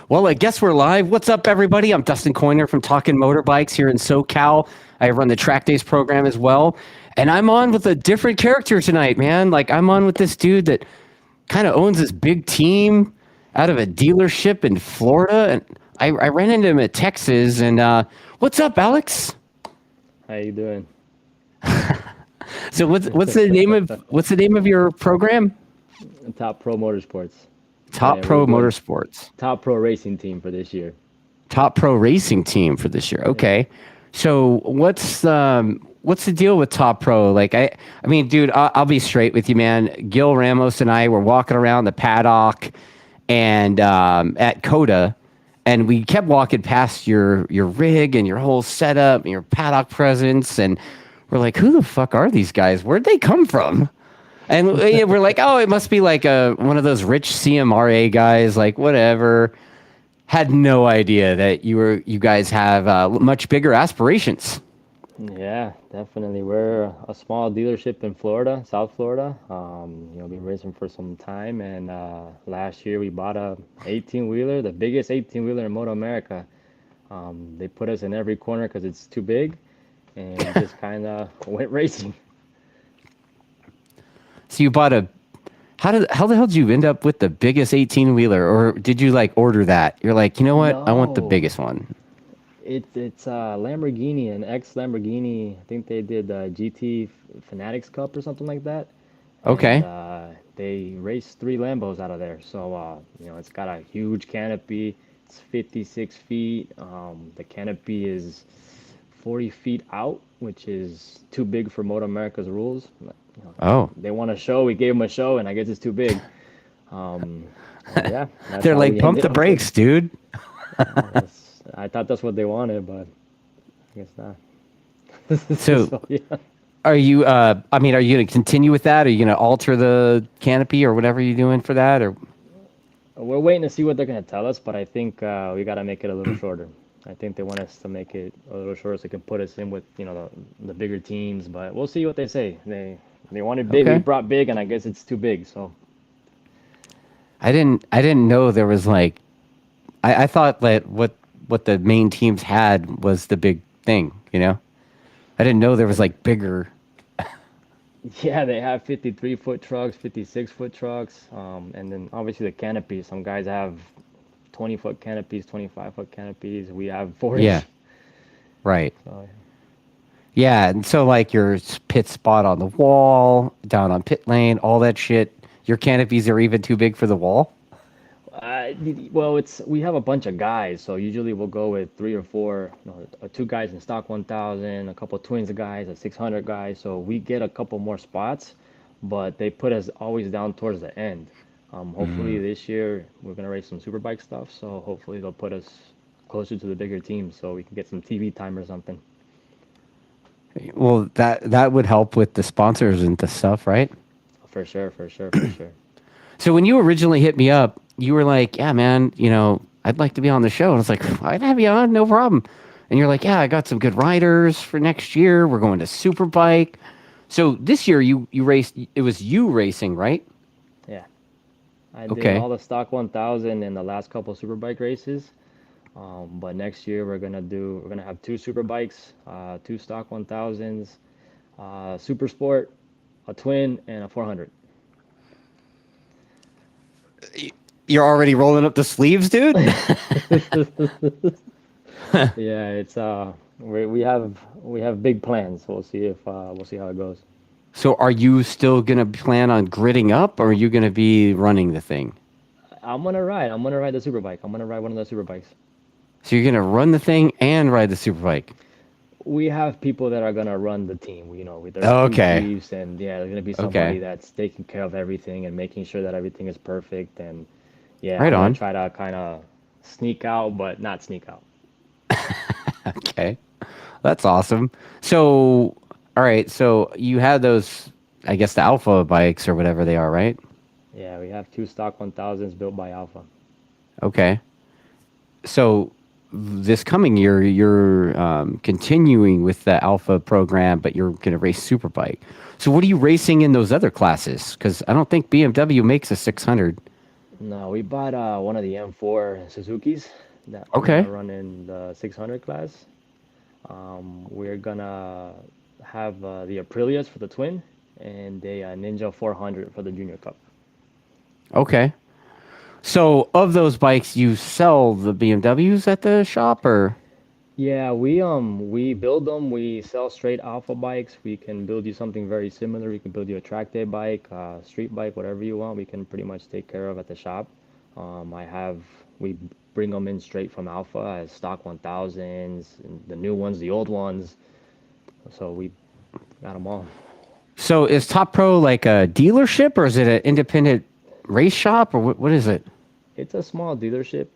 Well, I guess we're live. What's up, everybody? I'm Dustin Coiner from Talkin Motorbikes here in SoCal. I run the TrackDaz program as well. And I'm on with a different character tonight, man. Like, I'm on with this dude that kind of owns this big team out of a dealership in Florida. And I ran into him at Texas. And what's up, Alex? How you doing? So what's the name of your program? Top Pro Motorsports. Top Pro Motorsports. Top Pro Racing Team for this year. Top Pro Racing Team for this year. Okay. So what's the deal with Top Pro? Like, I mean, dude, I'll be straight with you, man. Gil Ramos and I were walking around the paddock and at COTA, and we kept walking past your rig and your whole setup and your paddock presence, and we're like, who the fuck are these guys? Where'd they come from? And we're like, oh, it must be like one of those rich CMRA guys, like whatever. Had no idea that you guys have much bigger aspirations. Yeah, definitely. We're a small dealership in Florida, South Florida. Been racing for some time, and last year we bought a 18-wheeler, the biggest 18-wheeler in Motoamerica. They put us in every corner because it's too big, and we just kind of went racing. So you bought how the hell did you end up with the biggest 18-wheeler, or did you like order that? You're like, you know what? No. I want the biggest one. It's Lamborghini, an ex-Lamborghini. I think they did GT Fanatics Cup or something like that. Okay. And, they raced 3 Lambos out of there. So, it's got a huge canopy. It's 56 feet. The canopy is 40 feet out, which is too big for Motoamerica's rules. They want a show. We gave them a show, and I guess it's too big. Yeah. They're like, pump the brakes, dude. I thought that's what they wanted, but I guess not. So yeah. Are you going to continue with that? Are you going to alter the canopy or whatever you're doing for that? Or we're waiting to see what they're going to tell us, but I think we got to make it a little shorter. I think they want us to make it a little shorter so they can put us in with, the bigger teams, but we'll see what they say. They wanted big, we brought big, and I guess it's too big, so. I didn't know there was like, I thought that what the main teams had was the big thing, I didn't know there was like bigger. Yeah, they have 53-foot trucks, 56-foot trucks, and then obviously the canopy. Some guys have 20-foot canopies, 25-foot canopies. We have 40. Yeah, right. So, yeah, and so like your pit spot on the wall, down on pit lane, all that shit. Your canopies are even too big for the wall? Well, we have a bunch of guys, so usually we'll go with 3 or 4, 2 guys in stock 1000, a couple of twins of guys, a 600 guys, so we get a couple more spots, but they put us always down towards the end. Hopefully this year we're gonna race some superbike stuff, so hopefully they'll put us closer to the bigger teams so we can get some TV time or something. Well, that would help with the sponsors and the stuff, right? For sure. So when you originally hit me up, you were like, yeah, man, I'd like to be on the show. And I was like, I'd have you on, no problem. And you're like, yeah, I got some good riders for next year. We're going to Superbike. So this year you raced, it was you racing, right? Yeah. I did all the stock 1000 in the last couple of Superbike races. But next year we're gonna have 2 Superbikes, 2 stock 1000s, Super Sport, a twin, and a 400. You're already rolling up the sleeves, dude? Yeah, it's we have big plans. We'll see how it goes. So are you still gonna plan on gridding up, or are you gonna be running the thing? I'm gonna ride the Superbike. I'm gonna ride one of the Superbikes. So you're gonna run the thing and ride the Superbike? We have people that are gonna run the team. With their chiefs, and there's gonna be somebody that's taking care of everything and making sure that everything is perfect. And right I'm on. gonna try to kind of sneak out, but not sneak out. Okay, that's awesome. So, all right. So you had those, I guess, the Alpha bikes or whatever they are, right? Yeah, we have 2 stock 1000s built by Alpha. Okay. So this coming year, you're continuing with the Alpha program, but you're going to race Superbike. So what are you racing in those other classes? Because I don't think BMW makes a 600. No, we bought one of the M4 Suzuki's that Okay. run in the 600 class. We're gonna have the Aprilias for the twin and a Ninja 400 for the Junior Cup. Okay. So of those bikes, you sell the BMWs at the shop, or Yeah, we build them. We sell straight alpha bikes. We can build you something very similar. We can build you a track day bike, street bike, whatever you want. We can pretty much take care of at the shop. I have we bring them in straight from alpha as stock 1000s, and the new ones, the old ones. So we got them all. so is Top Pro like a dealership, or is it an independent race shop, or what is it? It's a small dealership.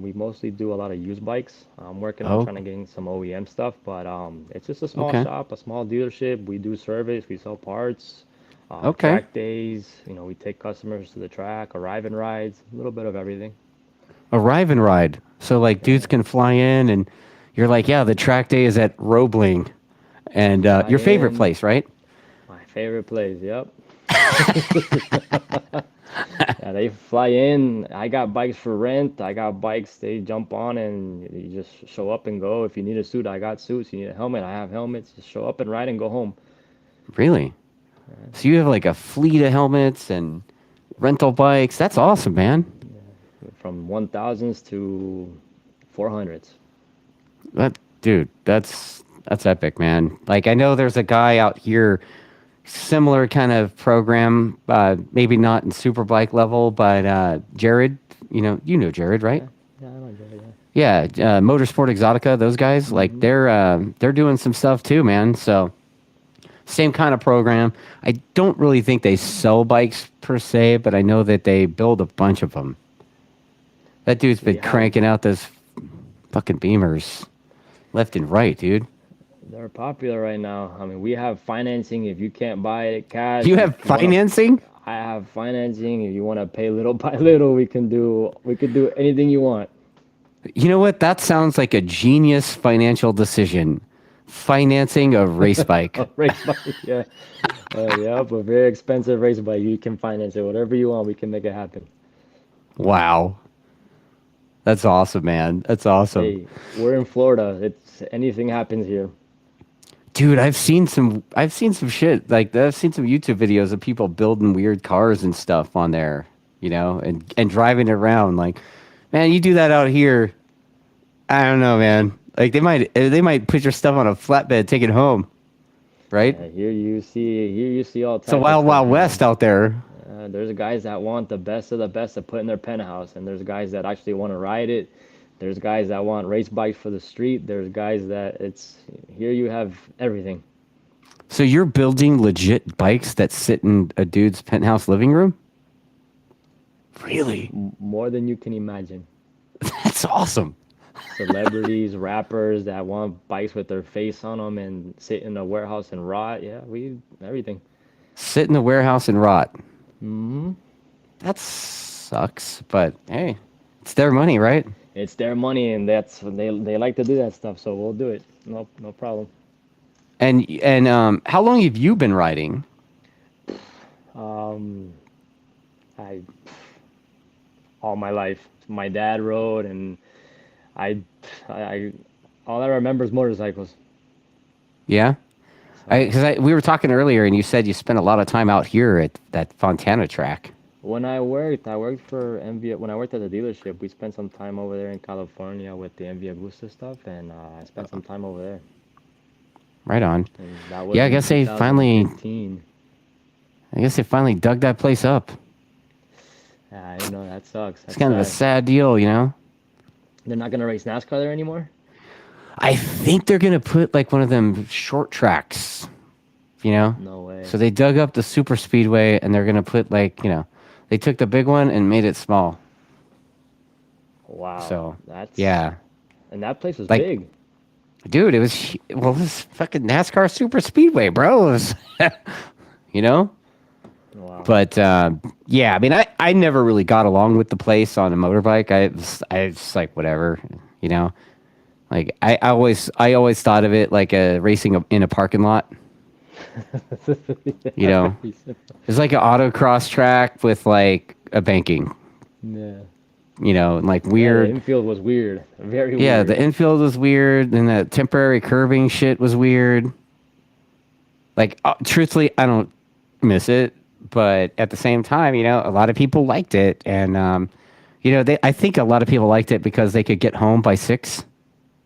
We mostly do a lot of used bikes. I'm working on Oh, trying to get some OEM stuff, but it's just a small okay. shop, a small dealership. We do service, we sell parts, Okay. track days. We take customers to the track, arrive and rides, a little bit of everything. Arrive and ride. So like Yeah, dudes can fly in, and you're like, yeah, the track day is at Roebling, and fly your favorite in. place, right? My favorite place. Yep. Yeah, they fly in. I got bikes for rent. I got bikes they jump on and you just show up and go. If you need a suit, I got suits. You need a helmet, I have helmets. Just show up and ride and go home. Really? So you have like a fleet of helmets and rental bikes. That's awesome, man. From 1000s to 400s. That dude, that's epic, man. Like I know there's a guy out here, similar kind of program, maybe not in superbike level, but Jared, you know Jared, right? Yeah, yeah, I know Jerry, yeah. Yeah, Motorsport Exotica, those guys, like Hmm. they're doing some stuff too, man. So same kind of program. I don't really think they sell bikes per se, but I know that they build a bunch of them. That dude's We been have, cranking out those fucking Beamers left and right, dude. they're popular right now. I mean, we have financing if you can't buy it cash. You have If you want to, financing? I have financing. If you want to pay little by little, we could do anything you want. You know what? That sounds like a genius financial decision. Financing a race bike. A race bike, yeah. Yeah, but very expensive race bike. You can finance it, whatever you want. We can make it happen. Wow. That's awesome, man. That's awesome. Hey, we're in Florida. It's anything happens here. Dude, I've seen some shit. Like I've seen some YouTube videos of people building weird cars and stuff on there, and driving it around. Like, man, you do that out here, I don't know, man. Like they might put your stuff on a flatbed, take it home, right? Here you see all It's a type of wild, stuff, wild man. west out there. There's guys that want the best of the best to put in their penthouse, and there's guys that actually want to ride it. There's guys that want race bikes for the street. There's guys that it's here you have everything. So you're building legit bikes that sit in a dude's penthouse living room? Really? More than you can imagine. That's awesome. Celebrities, rappers that want bikes with their face on them and sit in a warehouse and rot. Yeah, we everything. Sit in the warehouse and rot. Hmm. That sucks, but hey, it's their money, right? It's their money, and they like to do that stuff, so we'll do it. No problem. And how long have you been riding? Um, I all my life, my dad rode, and I, I all I remember is motorcycles. Yeah, So because we were talking earlier, and you said you spent a lot of time out here at that Fontana track. when I worked for MV. When I worked at the dealership, we spent some time over there in California with the MV Agusta stuff, and I spent some time over there, Right on. and that was Yeah, I in guess they finally, 2015. I guess they finally dug that place up. Yeah, I know that sucks. It's That's kind of a sad. sad deal. They're not gonna race NASCAR there anymore. I think they're gonna put like one of them short tracks, you know. No way. So they dug up the super speedway, and they're gonna put they took the big one and made it small. Wow, So that's yeah, and that place was like big. dude, well, this fucking NASCAR super speedway, bro. It was, you know. Wow. But yeah, I mean, I never really got along with the place on a motorbike. I was just like whatever, you know. Like I always thought of it like a racing in a parking lot. You Yeah, know, very simple. it's like an autocross track with like a banking. Yeah. You know, and like Yeah, the weird. infield was weird. Very Yeah, the weird. infield was weird, and the temporary curbing shit was weird. Like, truthfully, I don't miss it, but at the same time, you know, a lot of people liked it, and you know, I think a lot of people liked it because they could get home by 6.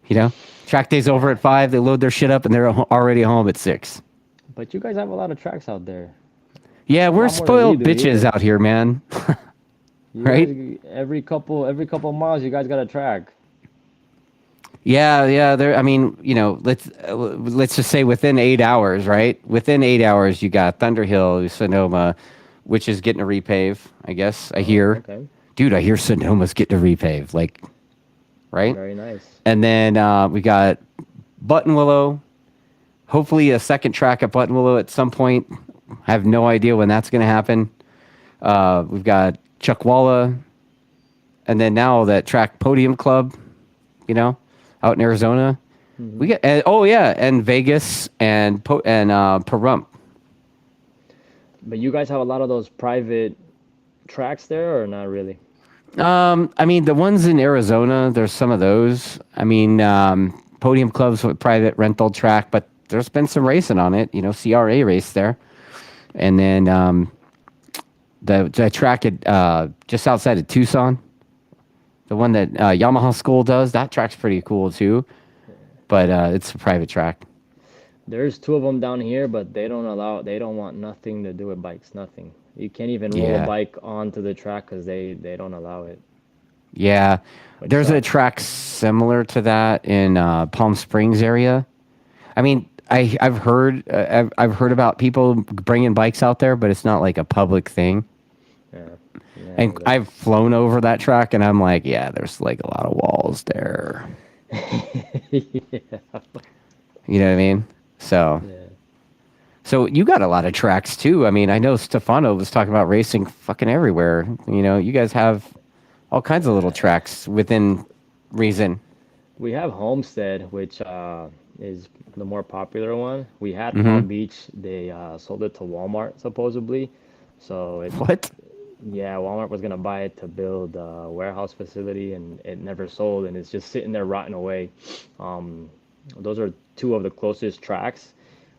You know, track days over Yeah. at 5. They load their shit up, and they're already home at 6. But you guys have a lot of tracks out there. Yeah, A we're lot more than we spoiled do bitches here. out here, man. You Right? guys every couple miles you guys got a track. Yeah, yeah. There. I mean, you know, let's just say within 8 hours, right? Within 8 hours, you got Thunderhill, Sonoma, which is getting a repave. I guess I Oh, hear, okay. dude. I hear Sonoma's getting a repave, like, right? Very nice. And then we got Button Willow. Hopefully, a second track at Button Willow at some point. I have no idea when that's going to happen. We've got Chuckwalla, and then now that track Podium Club, you know, out in Arizona. We Hmm. get oh yeah, and Vegas and Pahrump. But you guys have a lot of those private tracks there, or not really? I mean the ones in Arizona. There's some of those. I mean, Podium Club's a private rental track, but there's been some racing on it. You know, CRA race there, and then the track at just outside of Tucson, the one that Yamaha School does. That track's pretty cool too, but it's a private track. There's two of them down here, but they don't want nothing to do with bikes, nothing. You can't even roll a Yeah. bike onto the track because they don't allow it, Yeah, which there's a sucks. track similar to that in Palm Springs area. I mean, I've heard about people bringing bikes out there, but it's not like a public thing. Yeah, yeah, And I've flown over that track, and I'm like, yeah, there's like a lot of walls there. yeah, You know what I mean? So, yeah. so you got a lot of tracks too. I mean, I know Stefano was talking about racing fucking everywhere. You know, you guys have all kinds of little tracks within reason. We have Homestead, which is the more popular one. We had Palm Mm-hmm. Beach. They sold it to Walmart supposedly. So it, What? yeah, Walmart was gonna buy it to build a warehouse facility, and it never sold, and it's just sitting there rotting away. Um, those are two of the closest tracks.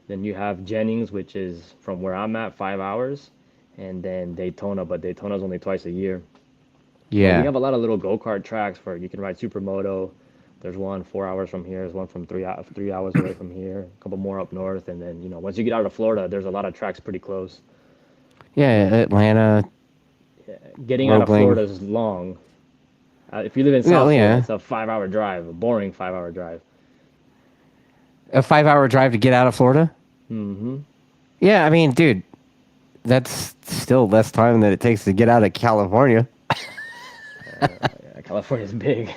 Then you have Jennings, which is from where I'm at, 5 hours, and then Daytona, but Daytona's only twice a year. But we Yeah. have a lot of little go-kart tracks for you can ride supermoto. There's one 4 hours from here. There's one from 3 hours away from here. A couple more up north, and then once you get out of Florida, there's a lot of tracks pretty close. Yeah, Atlanta, Getting out of Roebling. Florida is long. If you live in Well, South Florida, yeah. it's a 5 hour drive, a boring 5 hour drive. A 5 hour drive to get out of Florida? Hmm. Yeah, I mean, dude, that's still less time than it takes to get out of California. Yeah, California's big.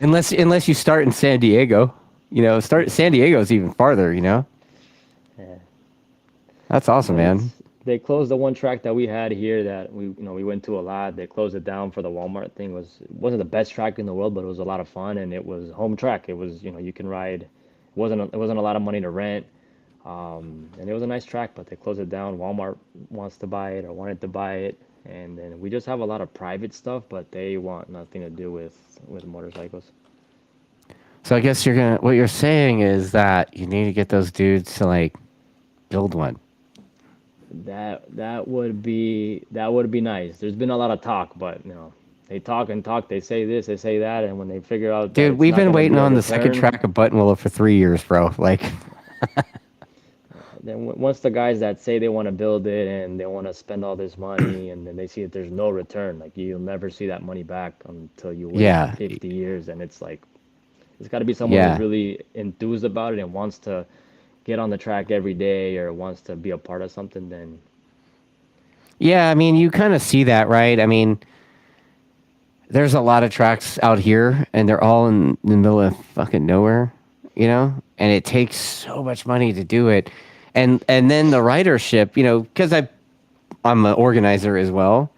Unless you start in San Diego. You know, start San Diego's even farther, you know? Yeah. That's awesome, But man. they closed the one track that we had here that we went to a lot. They closed it down for the Walmart thing. It wasn't the best track in the world, but it was a lot of fun, and it was home track. It was you can ride. It wasn't a lot of money to rent, and it was a nice track. But they closed it down. Walmart wants to buy it or wanted to buy it, and then we just have a lot of private stuff, but they want nothing to do with motorcycles. So I guess what you're saying is that you need to get those dudes to like build one. That would be nice. There's been a lot of talk, but they talk and talk. They say this, they say that, and when they figure out that Dude, it's we've not been going to waiting be a on the second return, track of Buttonwillow for 3 years, bro. Like, then once the guys that say they want to build it and they want to spend all this money, and then they see that there's no return, like you'll never see that money back until you wait yeah, 50 years, and it's like it's got to be someone who's yeah. really enthused about it and wants to get on the track every day or wants to be a part of something. Then Yeah, I mean, you kind of see that, right? I mean, there's a lot of tracks out here, and they're all in the middle of fucking nowhere, you know? And it takes so much money to do it. And then the ridership, you know, because I'm an organizer as well.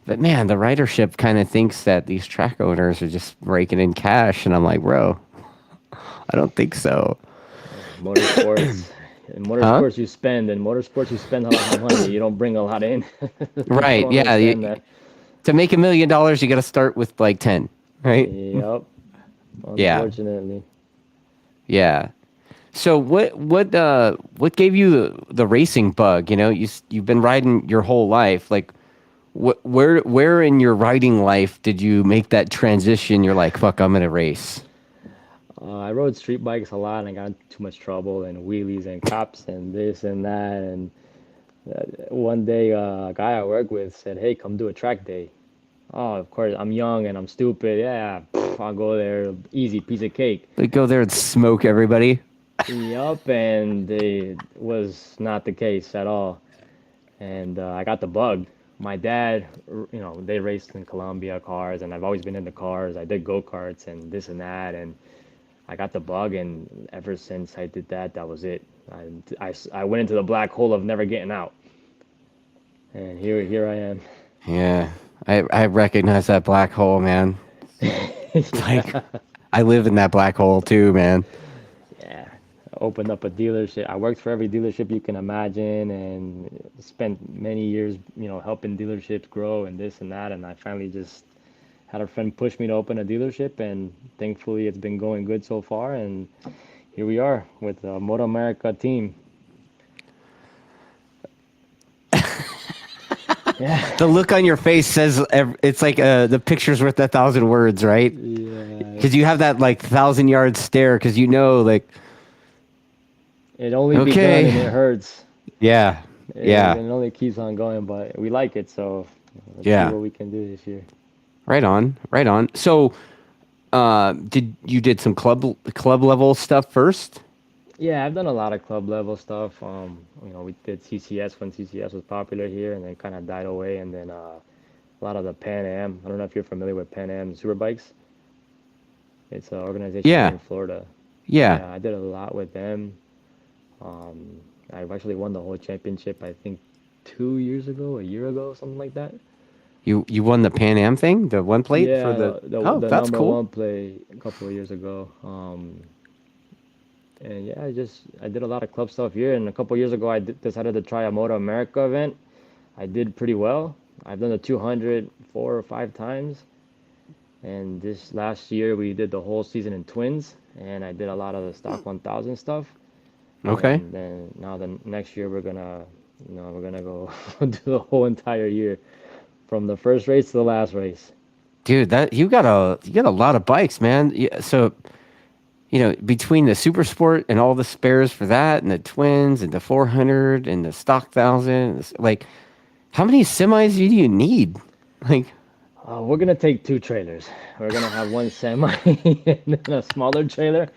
But man, the ridership kind of thinks that these track owners are just raking in cash, and I'm like, bro, I don't think so. motorsports. In Huh? motorsports you spend a lot of money. You don't bring a lot in. People Right? don't Yeah. understand that. To make $1 million, you got to start with like 10, right? Yep. Yeah, Unfortunately. yeah. So what gave you the racing bug? You know, you've been riding your whole life. Like, where in your riding life did you make that transition? You're like, fuck, I'm gonna race. I rode street bikes a lot and I got into too much trouble and wheelies and cops and this and that. And one day, a guy I work with said, "Hey, come do a track day." Oh, of course, I'm young and I'm stupid. Yeah, I'll go there. Easy piece of cake. Like, go there and smoke everybody. Yup, and it was not the case at all. And I got the bug. My dad, they raced in Colombia cars, and I've always been into cars. I did go-karts and this and that, and I got the bug, and ever since I did that, that was it. I went into the black hole of never getting out, and here I am. Yeah, I recognize that black hole, man. Like, Yeah. I live in that black hole too, man. Yeah, I opened up a dealership. I worked for every dealership you can imagine and spent many years, helping dealerships grow and this and that. And I finally just had a friend push me to open a dealership, and thankfully it's been going good so far. And here we are with the Motoamerica team. Yeah. The look on your face says it's like the picture's worth 1,000 words, right? Yeah. Because you have that like 1,000 yard stare, because you know, like, It only begun okay, and it hurts. yeah, It yeah, only keeps on going, but we like it, so let's see yeah. what we can do this year. Right on, right on. So, did some club level stuff first? Yeah, I've done a lot of club level stuff. We did CCS when CCS was popular here, and then kind of died away. And then a lot of the Pan Am. I don't know if you're familiar with Pan Am Superbikes. It's an organization here Yeah, in Florida. yeah. Yeah, I did a lot with them. I've actually won the whole championship, I think, 2 years ago, a year ago, something like that. You won the Pan Am thing, the one plate for Yeah, the. the Oh, the that's number cool. one play a couple of years ago. And yeah, I did a lot of club stuff here. And a couple of years ago, decided to try a Moto America event. I did pretty well. I've done the 200 4 or 5 times. And this last year, we did the whole season in twins. And I did a lot of the stock 1000 stuff. Okay, And then now the next year, we're gonna go do the whole entire year from the first race to the last race. dude, that you got a lot of bikes, man. Yeah, so between the Super Sport and all the spares for that, and the twins, and the 400, and the stock 1,000, like, how many semis do you need? Like, We're gonna take two trailers. We're gonna have one semi and then a smaller trailer.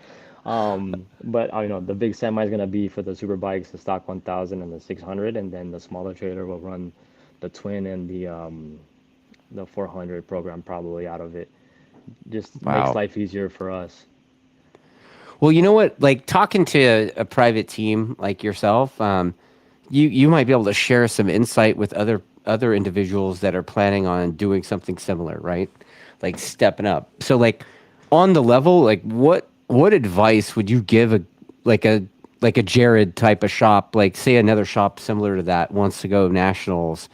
But the big semi is gonna be for the super bikes, the stock 1000 and the 600, and then the smaller trailer will run the twin and the 400 program probably out of it. Just makes wow. life easier for us. Well, you know what? Like, talking to a private team like yourself, you might be able to share some insight with other individuals that are planning on doing something similar, right? Like stepping up. So, like, on the level, like, what advice would you give like a like a Jared type of shop, like, say another shop similar to that wants to go nationals?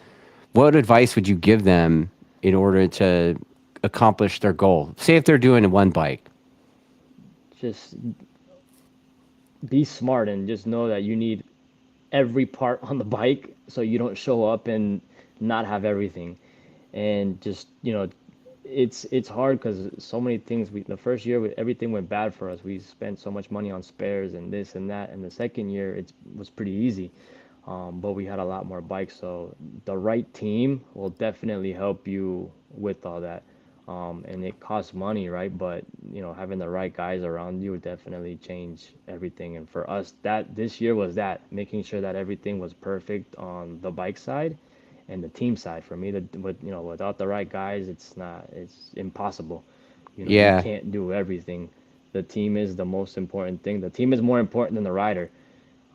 What advice would you give them in order to accomplish their goal? Say if they're doing one bike. Just be smart and just know that you need every part on the bike so you don't show up and not have everything. And just it's hard because so many things. The first year everything went bad for us. We spent so much money on spares and this and that. And the second year it was pretty easy, but we had a lot more bikes. So the right team will definitely help you with all that. And it costs money, right? But having the right guys around you would definitely change everything. And for us, that this year was that making sure that everything was perfect on the bike side and the team side. For me, without the right guys, it's impossible. You Yeah. can't do everything. The team is the most important thing. The team is more important than the rider,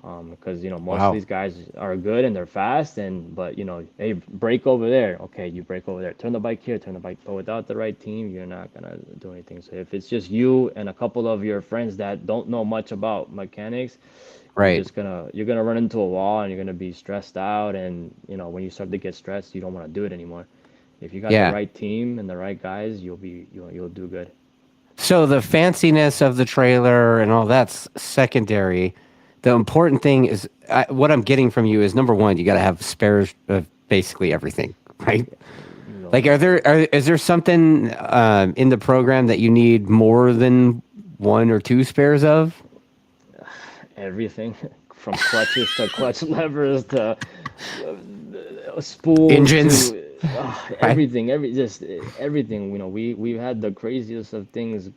because most of Wow. these guys are good and they're fast, but hey, brake over there. Okay, you brake over there. Turn the bike here. Turn the bike. But without the right team, you're not gonna do anything. So if it's just you and a couple of your friends that don't know much about mechanics, Right. you're gonna run into a wall and you're gonna be stressed out. And when you start to get stressed, you don't want to do it anymore. If you got the Yeah. right team and the right guys, you'll do good. So the fanciness of the trailer and all that's secondary. The important thing is what I'm getting from you is number one, you got to have spares of basically everything, right? You know, Like, is there something in the program that you need more than one or two spares of? everything from clutches to clutch levers to spools Engines, to right? everything, just everything. You know, we've had the craziest of things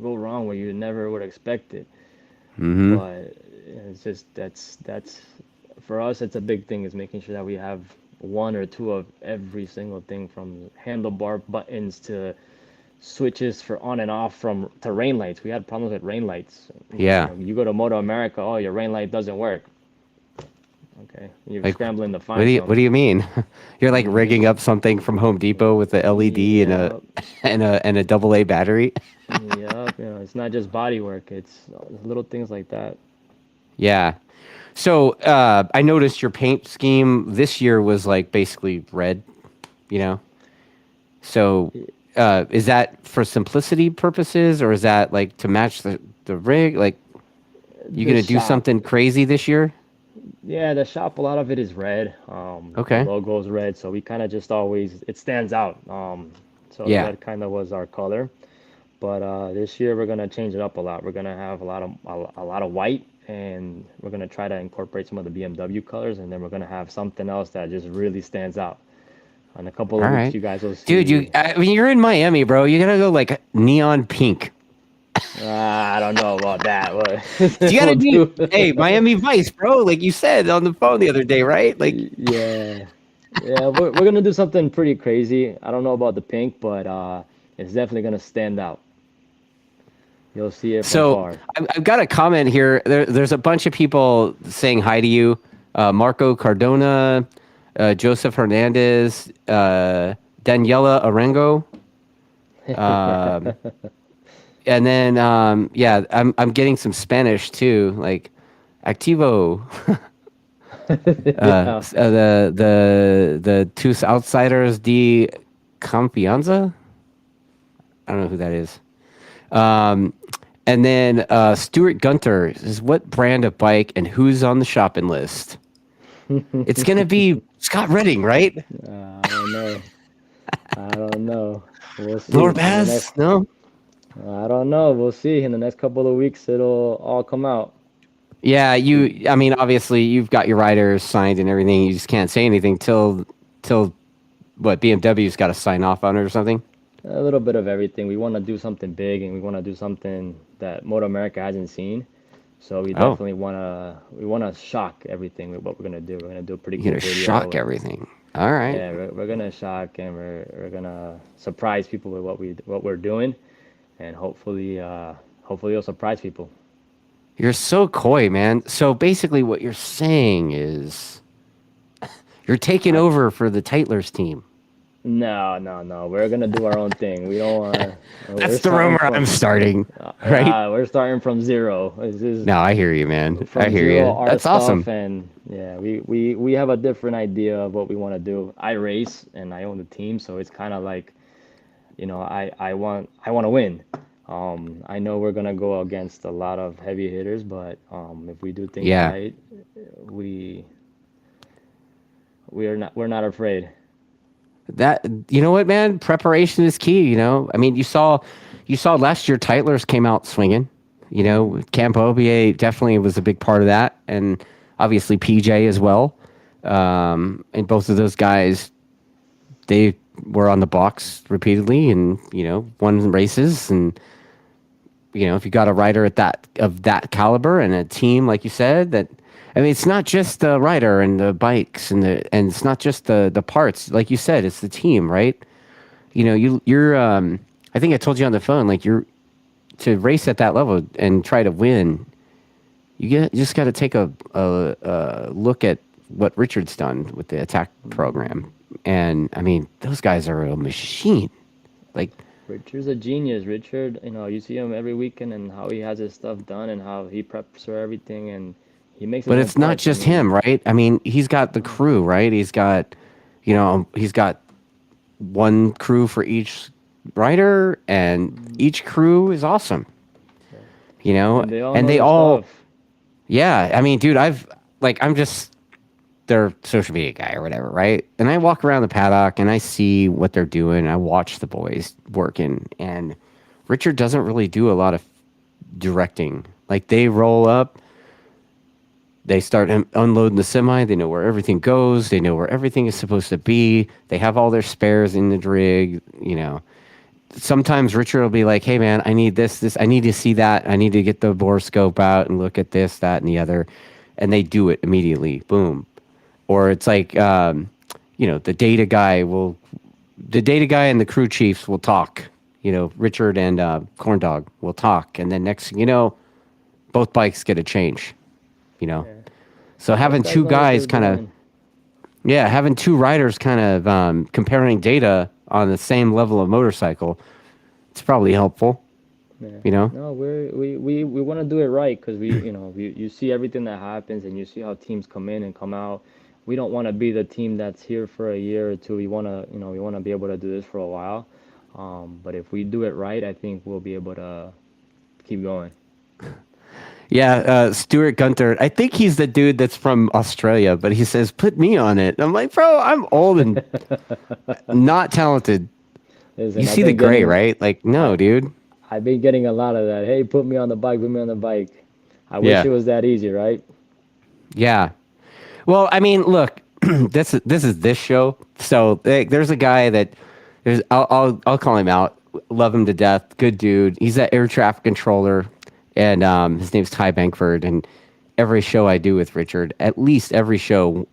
go wrong where you never would expect it. Mm-hmm. But it's just that's for us. It's a big thing is making sure that we have one or two of every single thing from handlebar buttons to switches for on and off from to rain lights. We had problems with rain lights. Yeah. You go to Motoamerica, oh, your rain light doesn't work. Okay, you're Like, scrambling to what find do some. you mean? You're like Mm, rigging up something from Home Depot with a LED and a Yeah, and a double A battery. yeah. You know, it's not just body work. It's little things like that. Yeah. So I noticed your paint scheme this year was like basically red, you know. So is that for simplicity purposes, or is that like to match the rig? Like, you The gonna do shop, something crazy this year? yeah, the shop. A lot of it is red. The Okay. logo is red, so we kind of just always it stands out. So Yeah. red kind of was our color. But this year we're gonna change it up a lot. We're gonna have a lot of white, and we're gonna try to incorporate some of the BMW colors, and then we're gonna have something else that just really stands out. In a couple All of weeks, right, you guys will dude. see. I mean, you're in Miami, bro. You gotta go like neon pink. I don't know about that, You but gotta we'll do. do. Hey, Miami Vice, bro. Like you said on the phone the other day, right? Like, Yeah, yeah, we're gonna do something pretty crazy. I don't know about the pink, but it's definitely gonna stand out. You'll see it from so far. I've got a comment here. There's a bunch of people saying hi to you. Marco Cardona, Joseph Hernandez, Daniela Arango, um, and then yeah, I'm getting some Spanish too, like activo. Yeah. The two outsiders de confianza. I don't know who that is. Um, and then Stuart Gunter is what brand of bike and who's on the shopping list? It's gonna be Scott Redding, right? I don't know. I don't know. We'll Lower see in the Bass? next. No. I don't know. We'll see in the next couple of weeks. It'll all come out. Yeah, We you. I mean, obviously, you've got your riders signed and everything. You just can't say anything till what BMW's got to sign off on it or something. a little bit of everything. We want to do something big, and we want to do something that Moto America hasn't seen. So we Oh, definitely wanna shock everything with what we're gonna do. We're gonna do a pretty you're cool gonna shock video. everything. All right. Yeah, we're gonna shock and we're gonna surprise people with what we're doing, and hopefully it'll surprise people. You're so coy, man. So basically, what you're saying is you're taking I over for the Teitlers team. No, no, no. We're gonna do our own thing. We don't want. We're That's the starting rumor I'm from. starting, right? Yeah, we're starting from zero. This is No, I hear you, man. I from hear zero you. our That's stuff, awesome. and yeah, we have a different idea of what we want to do. I race and I own the team, so it's kind of like, I want to win. I know we're gonna go against a lot of heavy hitters, but if we do things Yeah. right, we we're not afraid. That you know what, man? Preparation is key. I mean, you saw last year Teitlers came out swinging. Camp Obier definitely was a big part of that, and obviously PJ as well. And both of those guys, they were on the box repeatedly, and won races. And if you got a rider of that caliber and a team like you said, that I mean, it's not just the rider and the bikes and it's not just the parts. Like you said, it's the team, right? You're I think I told you on the phone, like, you're to race at that level and try to win. You just got to take a look at what Richard's done with the attack program, and I mean, those guys are a machine. Like, Richard's a genius. Richard, you see him every weekend and how he has his stuff done and how he preps for everything and he makes his but own it's not parts. I just mean, him, right? I mean, he's got the crew, right? He's got one crew for each rider, and each crew is awesome. Yeah. You know, And they all and know they their all, stuff. yeah. I mean, dude, I'm just their social media guy or whatever, right? And I walk around the paddock and I see what they're doing. I watch the boys working, and Richard doesn't really do a lot of directing. Like they roll up, they start unloading the semi. They know where everything goes. They know where everything is supposed to be. They have all their spares in the rig. You know, sometimes Richard will be like, "Hey, man, I need this. I need to see that. I need to get the bore scope out and look at this, that, and the other," and they do it immediately. Boom. Or it's like, you know, the data guy and the crew chiefs will talk. You know, Richard and Corn Dog will talk, and then next thing you know, both bikes get a change. You know, Yeah. so Those having guys two know what guys they're kind of, doing. yeah, having two riders kind of comparing data on the same level of motorcycle, it's probably helpful. Yeah. You know, No, we want to do it right because you see everything that happens and you see how teams come in and come out. We don't want to be the team that's here for a year or two. We want to, we want to be able to do this for a while. But if we do it right, I think we'll be able to keep going. yeah, Stuart Gunter. I think he's the dude that's from Australia, but he says, "Put me on it." I'm like, bro, I'm old and not talented. You Listen, see the gray, right? Like, I, no, dude. I've been getting a lot of that. Hey, put me on the bike, put me on the bike. I wish Yeah, it was that easy, right? yeah. Well, I mean, look, this is this show. So there's a guy that I'll call him out. Love him to death. Good dude. He's an air traffic controller, and his name's Ty Bankford. And every show I do with Richard, at least every show,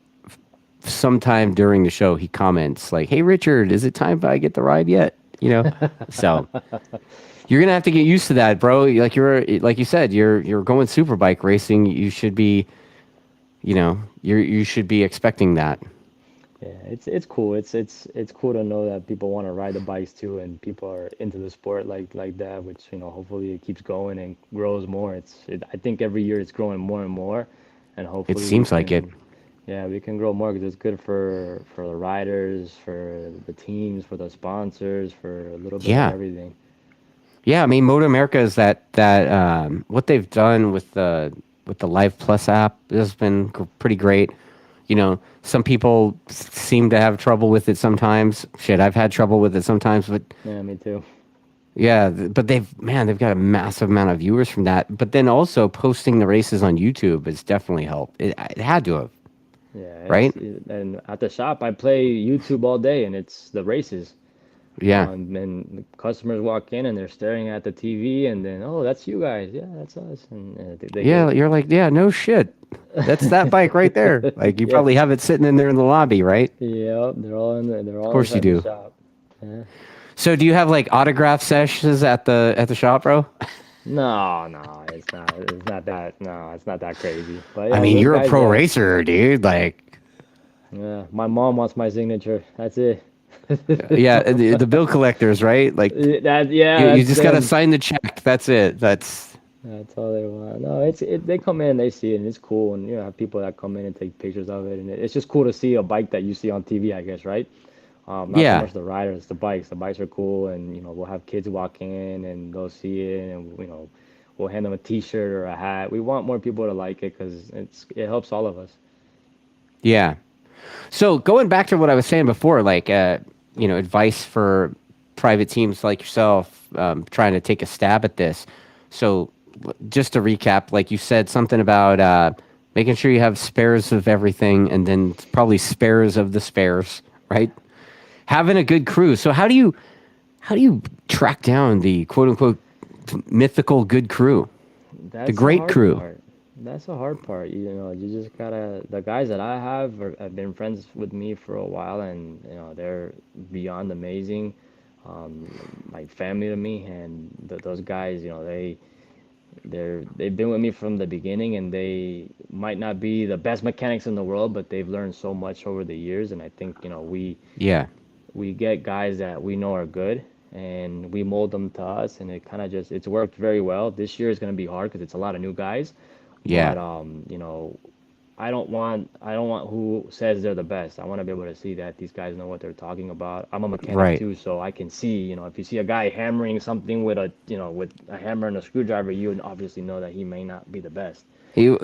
sometime during the show, he comments like, "Hey, Richard, is it time I get the ride yet?" You know. So you're gonna have to get used to that, bro. Like you said, you're going superbike racing. You should be, you should be expecting that. Yeah, it's cool. It's cool to know that people want to ride the bikes too, and people are into the sport like that. Which hopefully it keeps going and grows more. I think every year it's growing more and more, and It hopefully we seems like it. can, yeah, we can grow more because it's good for the riders, for the teams, for the sponsors, for a little bit of Yeah. everything. Yeah, I mean, Motoamerica is that what they've done with the Live Plus app has been pretty great. You know, some people seem to have trouble with it sometimes. Shit, I've had trouble with it sometimes, but Yeah, me too. yeah, but they've got a massive amount of viewers from that. But then also posting the races on YouTube has definitely helped. It had to have, Yeah, right? and at the shop I play YouTube all day, and it's the races. Yeah. And customers walk in and they're staring at the TV, and then, oh, that's you guys. Yeah, that's us. And they Yeah, get, you're like, yeah, no shit. That's that bike right there. Like you yeah, probably have it sitting in there in the lobby, right? yeah, they're Of all course you inside the do. shop. Yeah. So do you have like autograph sessions at the shop, bro? No, no, it's not that, no, it's not that crazy. But I yeah, mean, those you're a guys, pro yeah, racer, dude. Like, yeah. My mom wants my signature. That's it. yeah, the bill collectors, right? Like, Yeah, you that's just gotta them. sign the check. That's it. That's That's all they want. No, they come in, they see it, and it's cool, and have people that come in and take pictures of it, and it's just cool to see a bike that you see on TV, I guess, right? Not so yeah, much the riders, the bikes. The bikes are cool, and we'll have kids walk in and go see it, and we'll hand them a T-shirt or a hat. We want more people to like it because it helps all of us. yeah. So going back to what I was saying before, like, advice for private teams like yourself, trying to take a stab at this. So just to recap, like you said something about making sure you have spares of everything, and then probably spares of the spares, right? Having a good crew. So how do you track down the quote unquote mythical good crew, the That's the great hard crew? part. That's the hard part. You just gotta. The guys that I have been friends with me for a while, and they're beyond amazing, like family to me. And those guys, they've been with me from the beginning, and they might not be the best mechanics in the world, but they've learned so much over the years. And I think Yeah, we get guys that we know are good, and we mold them to us, and it kind of just it's worked very well. This year is going to be hard because it's a lot of new guys, yeah, but I don't want who says they're the best. I want to be able to see that these guys know what they're talking about. I'm a mechanic Right. too, so I can see, if you see a guy hammering something with with a hammer and a screwdriver, you would obviously know that he may not be the best. You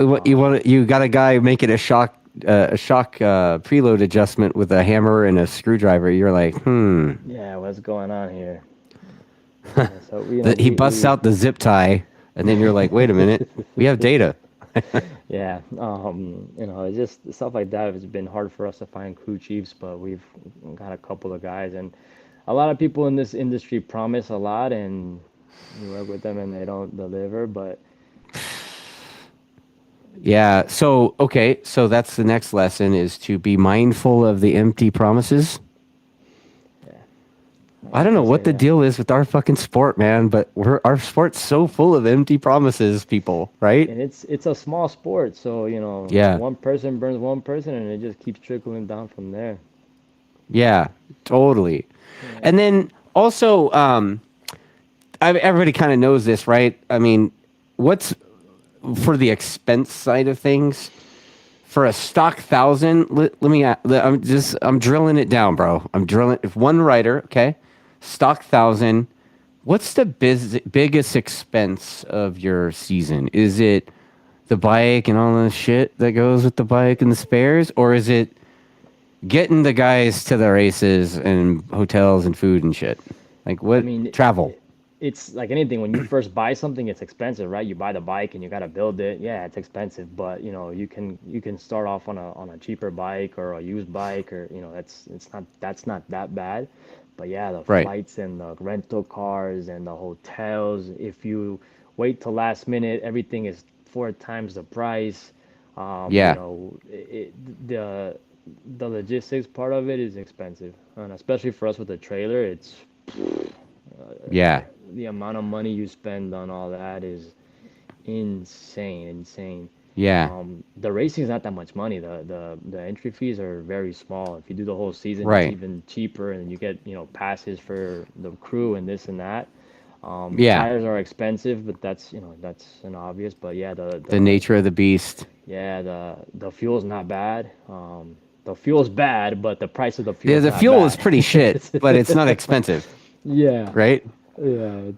got a guy making a shock preload adjustment with a hammer and a screwdriver. You're like, Yeah, what's going on here? Yeah, so He busts out the zip tie, and then you're like, wait a minute, we have data. yeah, it's just stuff like that. It's been hard for us to find crew chiefs, but we've got a couple of guys, and a lot of people in this industry promise a lot, and you work with them and they don't deliver. But Yeah. So okay. So that's the next lesson is to be mindful of the empty promises. yeah, I don't I know can say what the that. deal is with our fucking sport, man, but our sport's so full of empty promises, people, right? And it's a small sport, so Yeah. one person burns one person, and it just keeps trickling down from there. Yeah. Totally. Yeah. And then also, everybody kind of knows this, right? I mean, what's for the expense side of things? For a stock thousand, let me. I'm drilling it down, bro. I'm drilling. If one rider, okay, stock thousand. What's the biggest expense of your season? Is it the bike and all the shit that goes with the bike and the spares, or is it getting the guys to the races and hotels and food and shit? Like I what mean, travel? it's like anything. When you first buy something, it's expensive, right? You buy the bike and you got to build it. Yeah, it's expensive, but you can start off on a cheaper bike or a used bike, or that's not that bad. But yeah, the Right. flights and the rental cars and the hotels. If you wait till last minute, everything is four times the price. Yeah. The logistics part of it is expensive, and especially for us with the trailer, it's Yeah. the amount of money you spend on all that is insane, insane. Yeah. The racing is not that much money. The entry fees are very small. If you do the whole season, it's Right. even cheaper, and you get passes for the crew and this and that. Yeah. Tires are expensive, but that's an obvious. But yeah, The nature of the beast. the fuel's not bad. The fuel's bad, but the price of the Yeah, fuel's the not fuel is bad. pretty shit, but it's not expensive, Yeah. right? Yeah,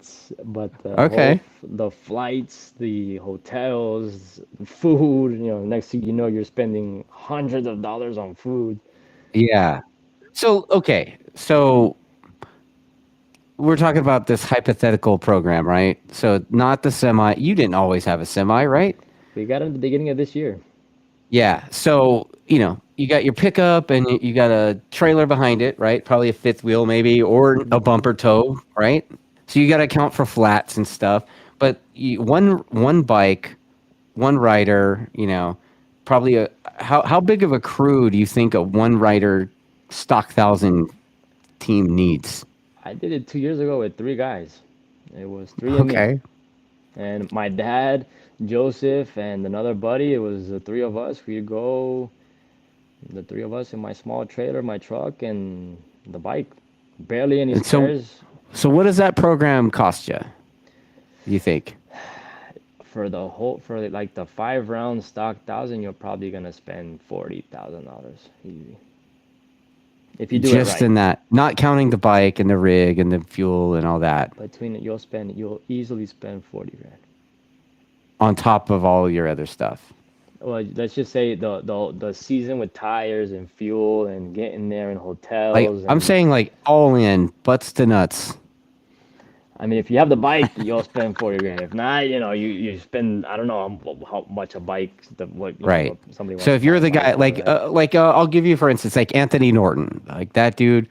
but Okay. the flights, the hotels, food, next thing you know, you're spending hundreds of dollars on food. Yeah. So, okay. So we're talking about this hypothetical program, right? So not the semi. You didn't always have a semi, right? We got it at the beginning of this year. Yeah. So, you got your pickup and you got a trailer behind it, right? Probably a fifth wheel maybe or a bumper tow, right? So you got to account for flats and stuff. But one bike, one rider, probably how big of a crew do you think a one rider stock thousand team needs? I did it 2 years ago with three guys. It was three of me Okay. and my dad, Joseph, and another buddy. It was the three of us. We'd go, the three of us in my small trailer, my truck, and the bike. Barely any And spares. so what does that program cost you? You think? For like the 5 round stock thousand, you're probably gonna spend $40,000 easy if you do it Just right. in that, not counting the bike and the rig and the fuel and all that, Between it, you'll easily spend 40 grand. on top of all your other stuff. Well, let's just say the season with tires and fuel and getting there and Like hotels I'm and saying, like all in, butts to nuts. I mean, if you have the bike, you'll spend 40 grand. If not, you spend I don't know how much a bike Right. what somebody So wants to if buy you're a the guy, bike for I'll give you for instance, like Anthony Norton, like that dude.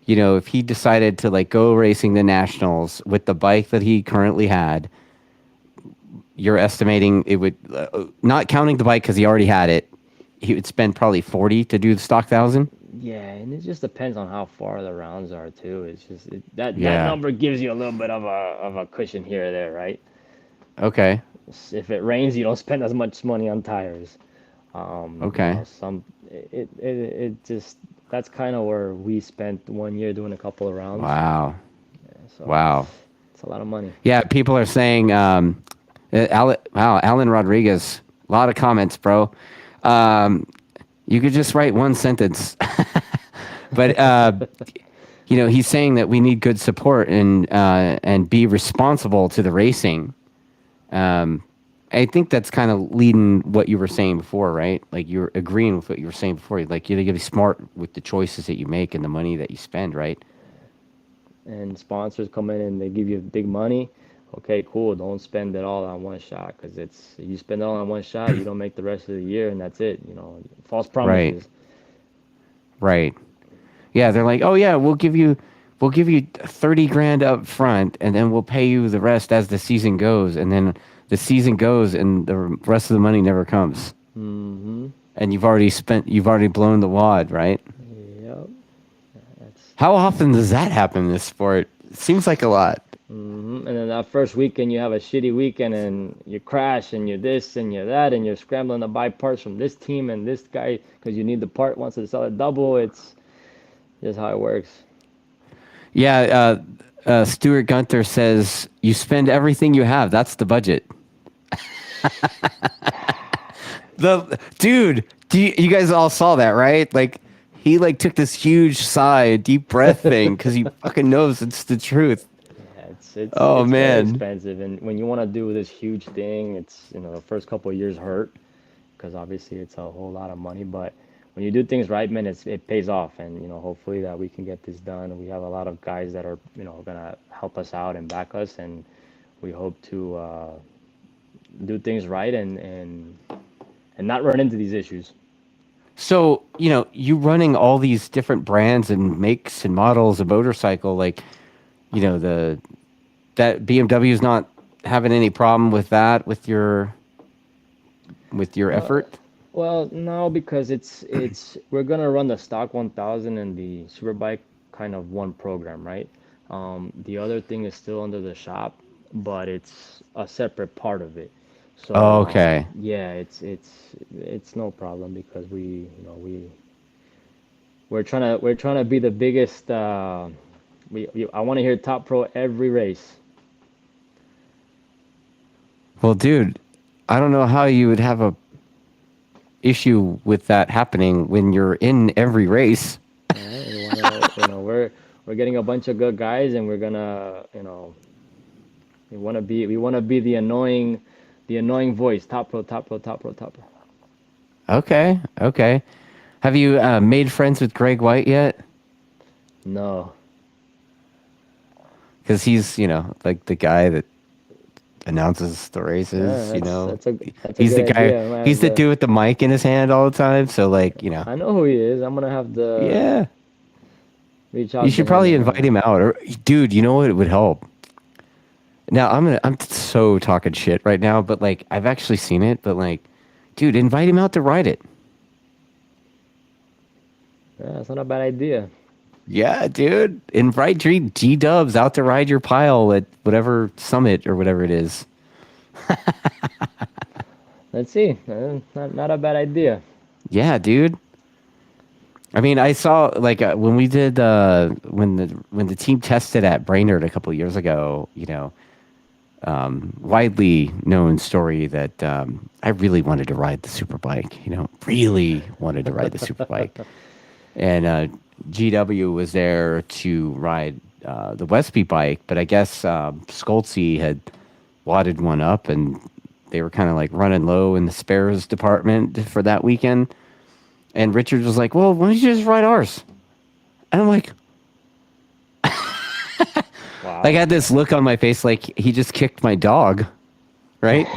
If he decided to like go racing the nationals with the bike that he currently had, you're estimating it would, not counting the bike because he already had it, he would spend probably 40 to do the stock thousand. Yeah, and it just depends on how far the rounds are too. It's just that Yeah. number gives you a little bit of a cushion here or there, right? Okay. If it rains, you don't spend as much money on tires. Okay. Some it just that's kind of where we spent 1 year doing a couple of rounds. Wow. So Wow. it's a lot of money. Yeah. People are saying, wow, Alan Rodriguez, a lot of comments, bro. You could just write one sentence. But he's saying that we need good support and be responsible to the racing. I think that's kind of leading what you were saying before, right? Like you're agreeing with what you were saying before. Like you got to be smart with the choices that you make and the money that you spend, right? And sponsors come in and they give you big money. Okay, cool. Don't spend it all on one shot, because it's you spend it all on one shot, you don't make the rest of the year, and that's it. False Right, promises. right. Yeah, they're like, oh yeah, we'll give you 30 grand up front, and then we'll pay you the rest as the season goes, and then the season goes, and the rest of the money never comes, Mm-hmm. and you've already blown the wad, right? Yep. That's How often does that happen in this sport? It seems like a lot. And then that first weekend, you have a shitty weekend, and you crash, and you're this, and you're that, and you're scrambling to buy parts from this team and this guy because you need the part wants to sell it double. It's just how it works. Yeah, Stuart Gunter says you spend everything you have. That's the budget. The dude, you guys all saw that, right? Like he took this huge sigh, deep breath thing because he fucking knows it's the truth. Yeah, it's Oh it's very man. expensive, and when you want to do this huge thing, it's the first couple of years hurt because obviously it's a whole lot of money, but when you do things right, man, it pays off, and hopefully that we can get this done. We have a lot of guys that are gonna help us out and back us, and we hope to do things right and not run into these issues. So, you running all these different brands and makes and models of motorcycle, like, the that BMW is not having any problem with that with your Uh, effort. well, no, because it's we're gonna run the stock 1000 and the Superbike kind of one program, right? The other thing is still under the shop, but it's a separate part of it. So Okay. yeah, it's no problem because we're trying to be the biggest. I want to hear top pro every race. Well, dude, I don't know how you would have a issue with that happening when you're in every race. All right, we wanna we're getting a bunch of good guys, and we're gonna we wanna be the annoying voice, top pro, top pro, top pro, top pro. Okay, okay. Have you made friends with Greg White yet? No. Because he's, like the guy that announces the Yeah, races. that's a He's good the guy. idea. I'm gonna He's have the dude with the mic in his hand all the time. So, I know who he is. I'm gonna have to yeah, reach you out to should him probably and invite him out. Or, dude, you know what? It would help. Now, I'm so talking shit right now, but I've actually seen it. But dude, invite him out to ride it. yeah, it's not a bad idea. Yeah, dude. Invite G Dubs out to ride your pile at whatever summit or whatever it is. Let's see. Not a bad idea. Yeah, dude. I mean, I saw when we did when the team tested at Brainerd a couple of years ago. Widely known story that I really wanted to ride the superbike. Really wanted to ride the superbike, and GW was there to ride the Westby bike, but I guess Skoltzy had wadded one up, and they were kind of running low in the spares department for that weekend. And Richard was like, "Well, why don't you just ride ours?" And I'm like, I Wow. had this look on my face like he just kicked my dog, right?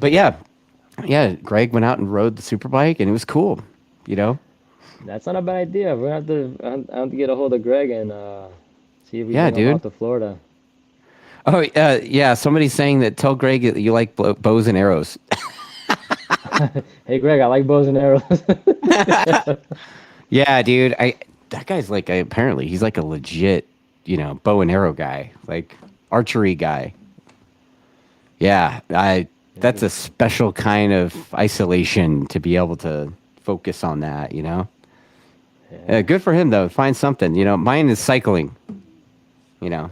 But yeah, Greg went out and rode the superbike, and it was cool, you know. That's not a bad idea. We're gonna have to I have to get a hold of Greg and see if we Yeah, bring him dude. out to Florida. Oh, yeah. Somebody's saying that tell Greg that you like bows and arrows. Hey Greg, I like bows and arrows. Yeah, dude. That guy's apparently he's like a legit, bow and arrow guy, like archery guy. Yeah, that's a special kind of isolation to be able to focus on that. Yeah. Good for him though. Find something. Mine is cycling. You know,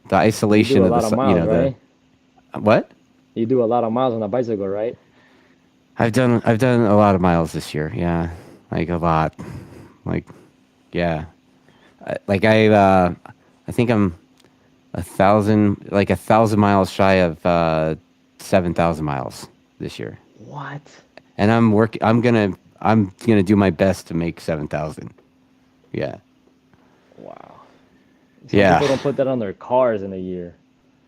the You isolation do a of lot of miles, the right? what? You do a lot of miles on a bicycle, right? I've done a lot of miles this year. Yeah, like a lot. Like, yeah, I think I'm 1,000 miles shy of 7,000 miles this year, What? and I'm gonna do my best to make 7,000. Yeah, Wow. Some yeah, people don't put that on their cars in a year.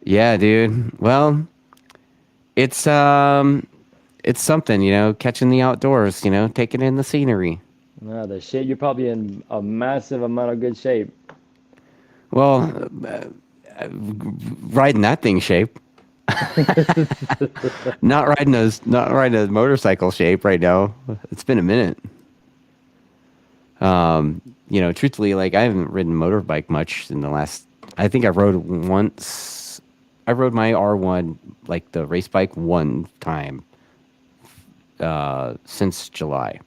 yeah, dude. Well, it's um, it's something, catching the outdoors, taking in the scenery. No, the shit, you're probably in a massive amount of good shape. Well, riding that thing shape. Not riding a motorcycle shape right now. It's been a minute. Truthfully, like I haven't ridden motorbike much in the last. I think I rode once. I rode my R1, like the race bike, one time since July.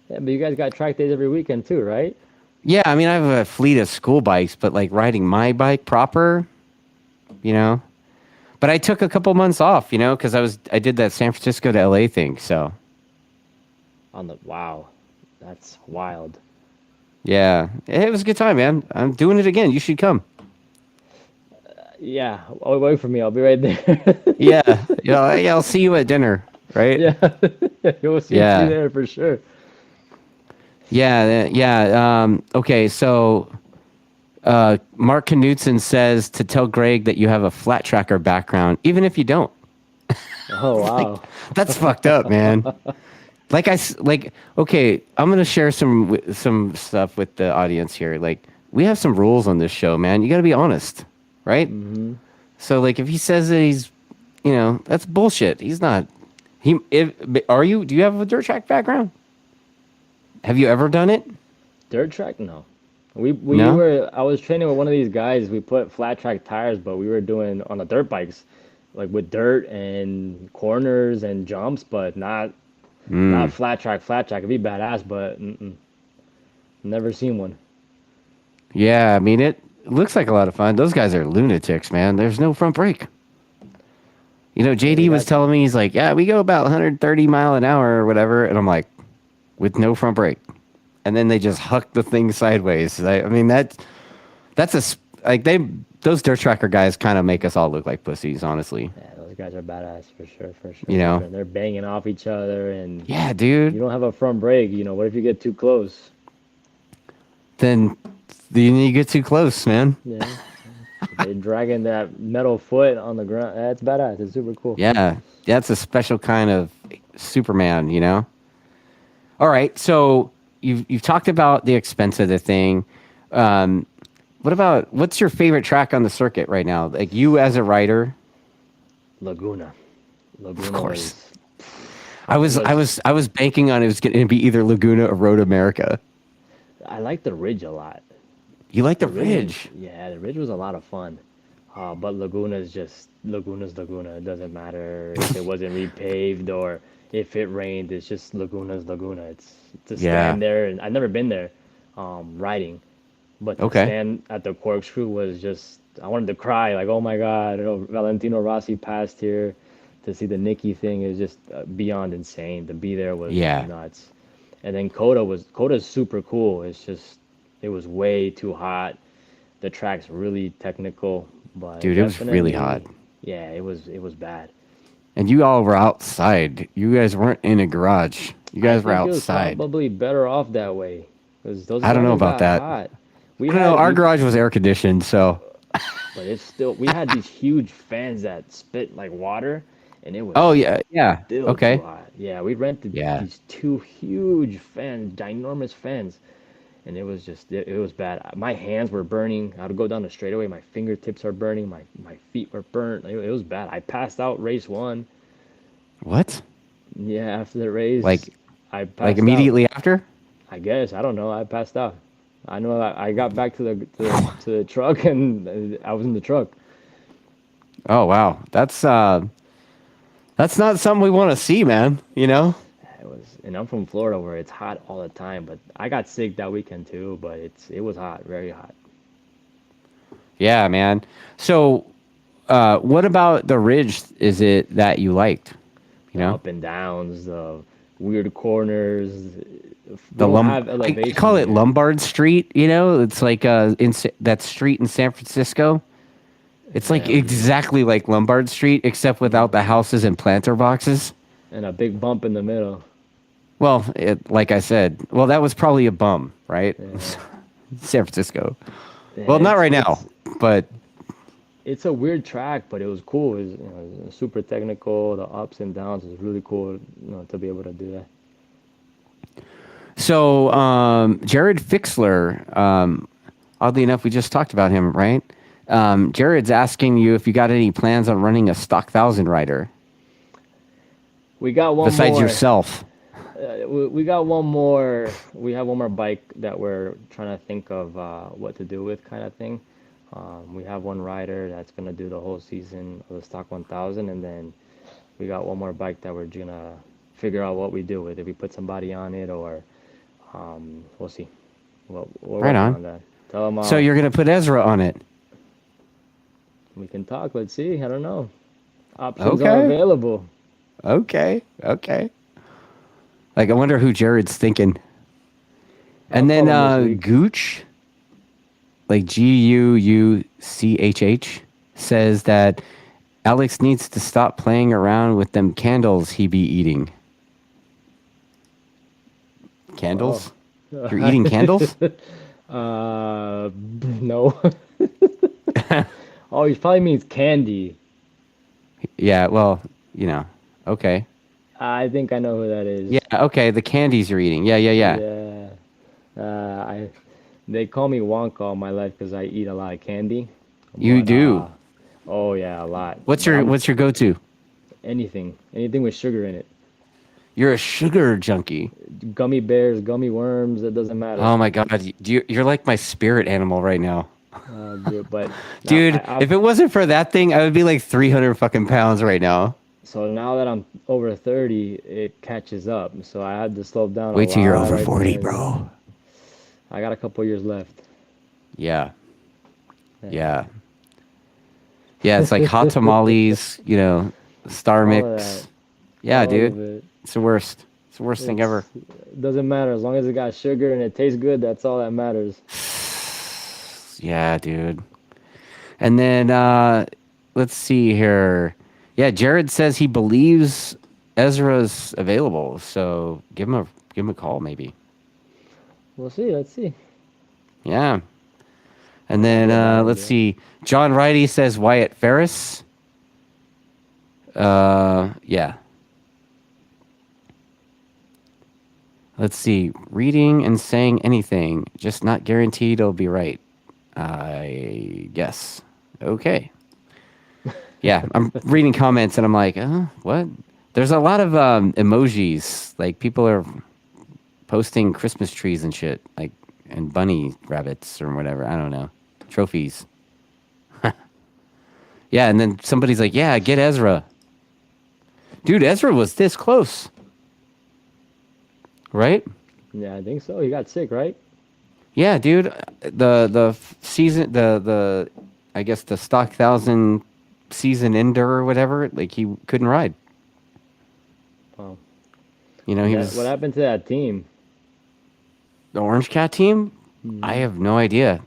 Yeah, but you guys got track days every weekend too, right? Yeah, I mean I have a fleet of school bikes, but like riding my bike proper, you know. But I took a couple months off, because I did that San Francisco to LA thing. So Wow, that's wild. yeah, it was a good time, man. I'm doing it again. You should come. Yeah, wait for me. I'll be right there. Yeah, yeah. I'll see you at dinner, right? Yeah, you'll see me Yeah, there for sure. yeah. Okay, so Mark Knutson says to tell Greg that you have a flat tracker background, even if you don't. Oh Like, wow. that's fucked up, man. Okay, I'm gonna share some stuff with the audience here. Like, we have some rules on this show, man. You got to be honest, right? Hmm. So, like, if he says that he's, that's bullshit. He's not. Are you? Do you have a dirt track background? Have you ever done it? Dirt track? No. We No. were. I was training with one of these guys. We put flat track tires, but we were doing on the dirt bikes, like with dirt and corners and jumps, but not Mm. flat track. Flat track. It'd be badass, but never seen one. Yeah, I mean, it looks like a lot of fun. Those guys are lunatics, man. There's no front brake. Yeah, they JD was got. telling me, he's like, yeah, we go about 130 mile an hour or whatever, and I'm like, with no front brake, and then they just huck the thing sideways. I mean, like those dirt tracker guys kind of make us all look like pussies, honestly. Yeah, those guys are badass for sure, for sure, You for know? sure. They're banging off each other, and Yeah, you dude. don't have a front brake. What if you get too close? Then you get too close, man. Yeah, they're dragging that metal foot on the ground. That's badass. It's super cool. Yeah, that's a special kind of Superman. All right, so you've talked about the expense of the thing. Um, what's your favorite track on the circuit right now? Like, you as a rider. Laguna. Of Laguna course. is I was I was. was I was banking on it was going to be either Laguna or Road America. I like the Ridge a lot. You like the The Ridge, Ridge? yeah, the Ridge was a lot of fun. But Laguna is just Laguna's Laguna. It doesn't matter if it wasn't repaved or if it rained. It's just Laguna's Laguna. It's to Yeah. stand there, and I've never been there, riding, but to Okay. stand at the corkscrew was just I wanted to cry. Like, oh my God, Valentino Rossi passed here. To see the Nikki thing is just beyond insane. To be there was Yeah. nuts. And then Coda's super cool. It's just it was way too hot. The track's really technical, but Dude, it was really hot. definitely, yeah, it was bad. And you all were outside. You guys weren't in a garage. You I guys were think it was outside. probably better off that way because those I don't know guys about got that. hot. We I don't know. had Our we, garage was air conditioned, so. but it's still we had these huge fans that spit like water, and it was Oh yeah, yeah. still too Okay. hot. Yeah, we rented Yeah. these two huge fans, ginormous fans, and it was just it was bad. My hands were burning. I would go down the straightaway, my fingertips are burning, my feet were burnt. It was bad. I passed out race one. What? Yeah, after the race, Like I like passed out. immediately after? I guess I don't know. I passed out. I know I got back to the truck and I was in the truck. Oh wow. That's not something we want to see, man. It was, and I'm from Florida where it's hot all the time. But I got sick that weekend too. But it was hot, very hot. Yeah, man. So, what about the Ridge is it that you liked? You The know, up and downs, the weird corners. We the don't have I elevation call it here. Lombard Street. You know, it's like that street in San Francisco. It's like Yeah, exactly like Lombard Street, except without the houses and planter boxes. and a big bump in the middle. Well, like I said, well, that was probably a bum, right? Yeah, San Francisco. yeah. Well, not right now, but It's a weird track, but it was cool. It was, it was super technical. The ups and downs was really cool, to be able to do that. so Jared Fixler. Oddly enough, we just talked about him, right? Jared's asking you if you got any plans on running a stock thousand rider We got one besides more. yourself. We got one more. We have one more bike that we're trying to think of what to do with, kind of thing. We have one rider that's gonna do the whole season of the stock 1000, and then we got one more bike that we're gonna figure out what we do with. If we put somebody on it, or we'll see. Well, we're Right working on. that. Tell them So you're gonna put Ezra on it. we can talk. Let's see. I don't know. Options are Okay. available. Okay. Like I wonder who Jared's thinking. I'll And then call him this week. Gooch, like Guuchh, says that Alex needs to stop playing around with them candles he be eating. Candles? You're eating candles? No. Oh, he probably means candy. Yeah, well, okay. I think I know who that is. Yeah, okay, the candies you're eating. Yeah. Yeah. They call me Wonka all my life because I eat a lot of candy. You But, do. oh yeah, a lot. What's But your go-to? anything with sugar in it? You're a sugar junkie. Gummy bears, gummy worms. It doesn't matter. Oh my God, you're like my spirit animal right now. But Dude, I, if it wasn't for that thing, I would be like 300 fucking pounds right now. so now that I'm over 30, it catches up. So I had to slow down. Wait till you're over right 40, there. bro. I got a couple years left. Yeah. Yeah, it's like hot tamales, Star All of Mix. that. Yeah, All dude. of it. It's the worst. It's the worst thing ever. It doesn't matter as long as it got sugar and it tastes good. That's all that matters. Yeah, dude. And then let's see here. Yeah, Jared says he believes Ezra's available, so give him a call maybe. We'll see. Let's see. Yeah. And then let's see. John Righty says Wyatt Ferris. Yeah. Let's see. Reading and saying anything, just not guaranteed it'll be right. I guess. Okay. Yeah, I'm reading comments and I'm like, what? There's a lot of emojis. Like people are posting Christmas trees and shit, like and bunny rabbits or whatever. I don't know. Trophies. Yeah, and then somebody's like, yeah, get Ezra. Dude, Ezra was this close. Right? Yeah, I think so. He got sick, right? Yeah, dude. The season, the I guess the stock 1000 season ender or whatever, like he couldn't ride. Wow. He was What happened to that team? the Orange Cat team. I have no idea.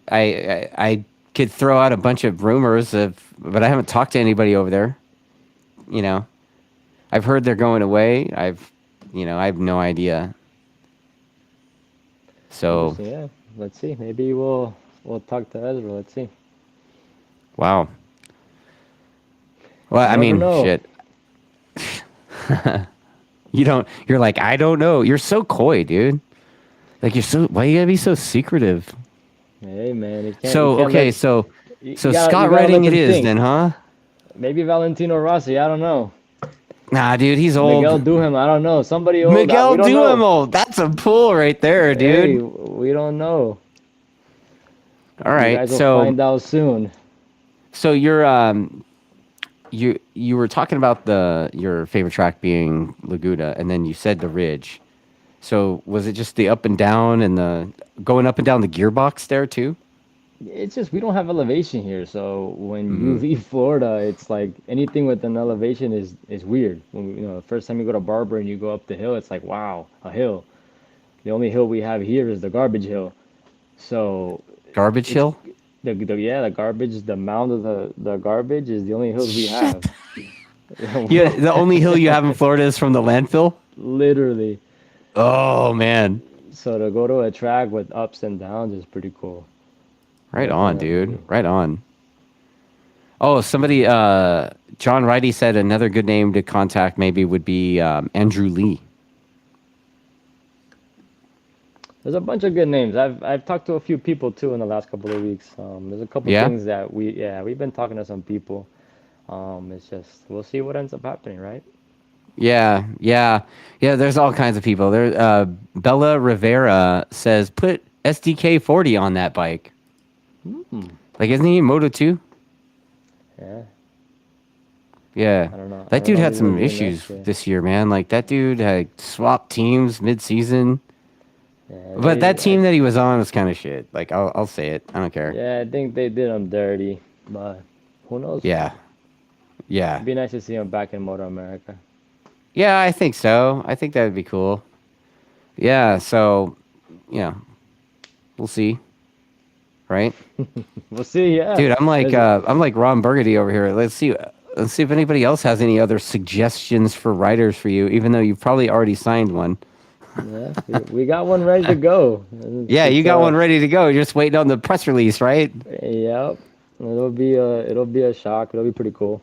I could throw out a bunch of rumors but I haven't talked to anybody over there. I've heard they're going away. I have no idea. So Yeah, let's see. Maybe we'll talk to Ezra. Let's see. wow. Well, I never mean, know. shit. You're like, I don't know. You're so coy, dude. Like why you gotta be so secretive? Hey man, you can't. So you can't okay, let- so you so gotta- Scott you gotta Redding let it them is think. then, huh? Maybe Valentino Rossi. I don't know. Nah, dude, he's old. Miguel Duhem. I don't know. Somebody old. Miguel we don't know. Duhamel. That's a pull right there, dude. Hey, we don't know. All You right, guys will so find out soon. so you're you were talking about your favorite track being Laguna, and then you said the Ridge. So was it just the up and down and the going up and down the gearbox there too? It's just we don't have elevation here, so when you Hmm. leave Florida, it's like anything with an elevation is weird. When the first time you go to Barber and you go up the hill, it's like wow, a hill. The only hill we have here is the garbage hill. So Garbage it's Hill? the garbage, the mound of the garbage is the only hills we have. Shit. Yeah, the only hill you have in Florida is from the landfill? Literally. Oh man. So to go to a track with ups and downs is pretty cool. Right on, dude. Definitely. Right on. Oh, somebody John Righty said another good name to contact maybe would be Andrew Lee. There's a bunch of good names. I've talked to a few people too in the last couple of weeks. There's a couple Yeah? things that we've been talking to some people. It's just we'll see what ends up happening, right? Yeah, yeah, yeah. There's all kinds of people. There, Bella Rivera says put SDK 40 on that bike. Hmm. Like, isn't he Moto 2? Yeah. Yeah, I don't know. I that don't dude know had who he'll some be issues next year. this year, man. Like that dude had swapped teams mid-season. Yeah. But that team that he was on was kind of shit. Like I'll say it. I don't care. Yeah. I think they did him dirty, but who knows? Yeah, yeah, It'd be nice to see him back in Moto America. yeah. I think so. I think that would be cool. Yeah. So, yeah, we'll see. Right? We'll see. Yeah. Dude, There's, I'm like Ron Burgundy over here. Let's see if anybody else has any other suggestions for writers for you, even though you've probably already signed one. yeah. We got one ready to go. Yeah, you got one ready to go. You're just waiting on the press release, right? Yep. It'll be a shock. It'll be pretty cool.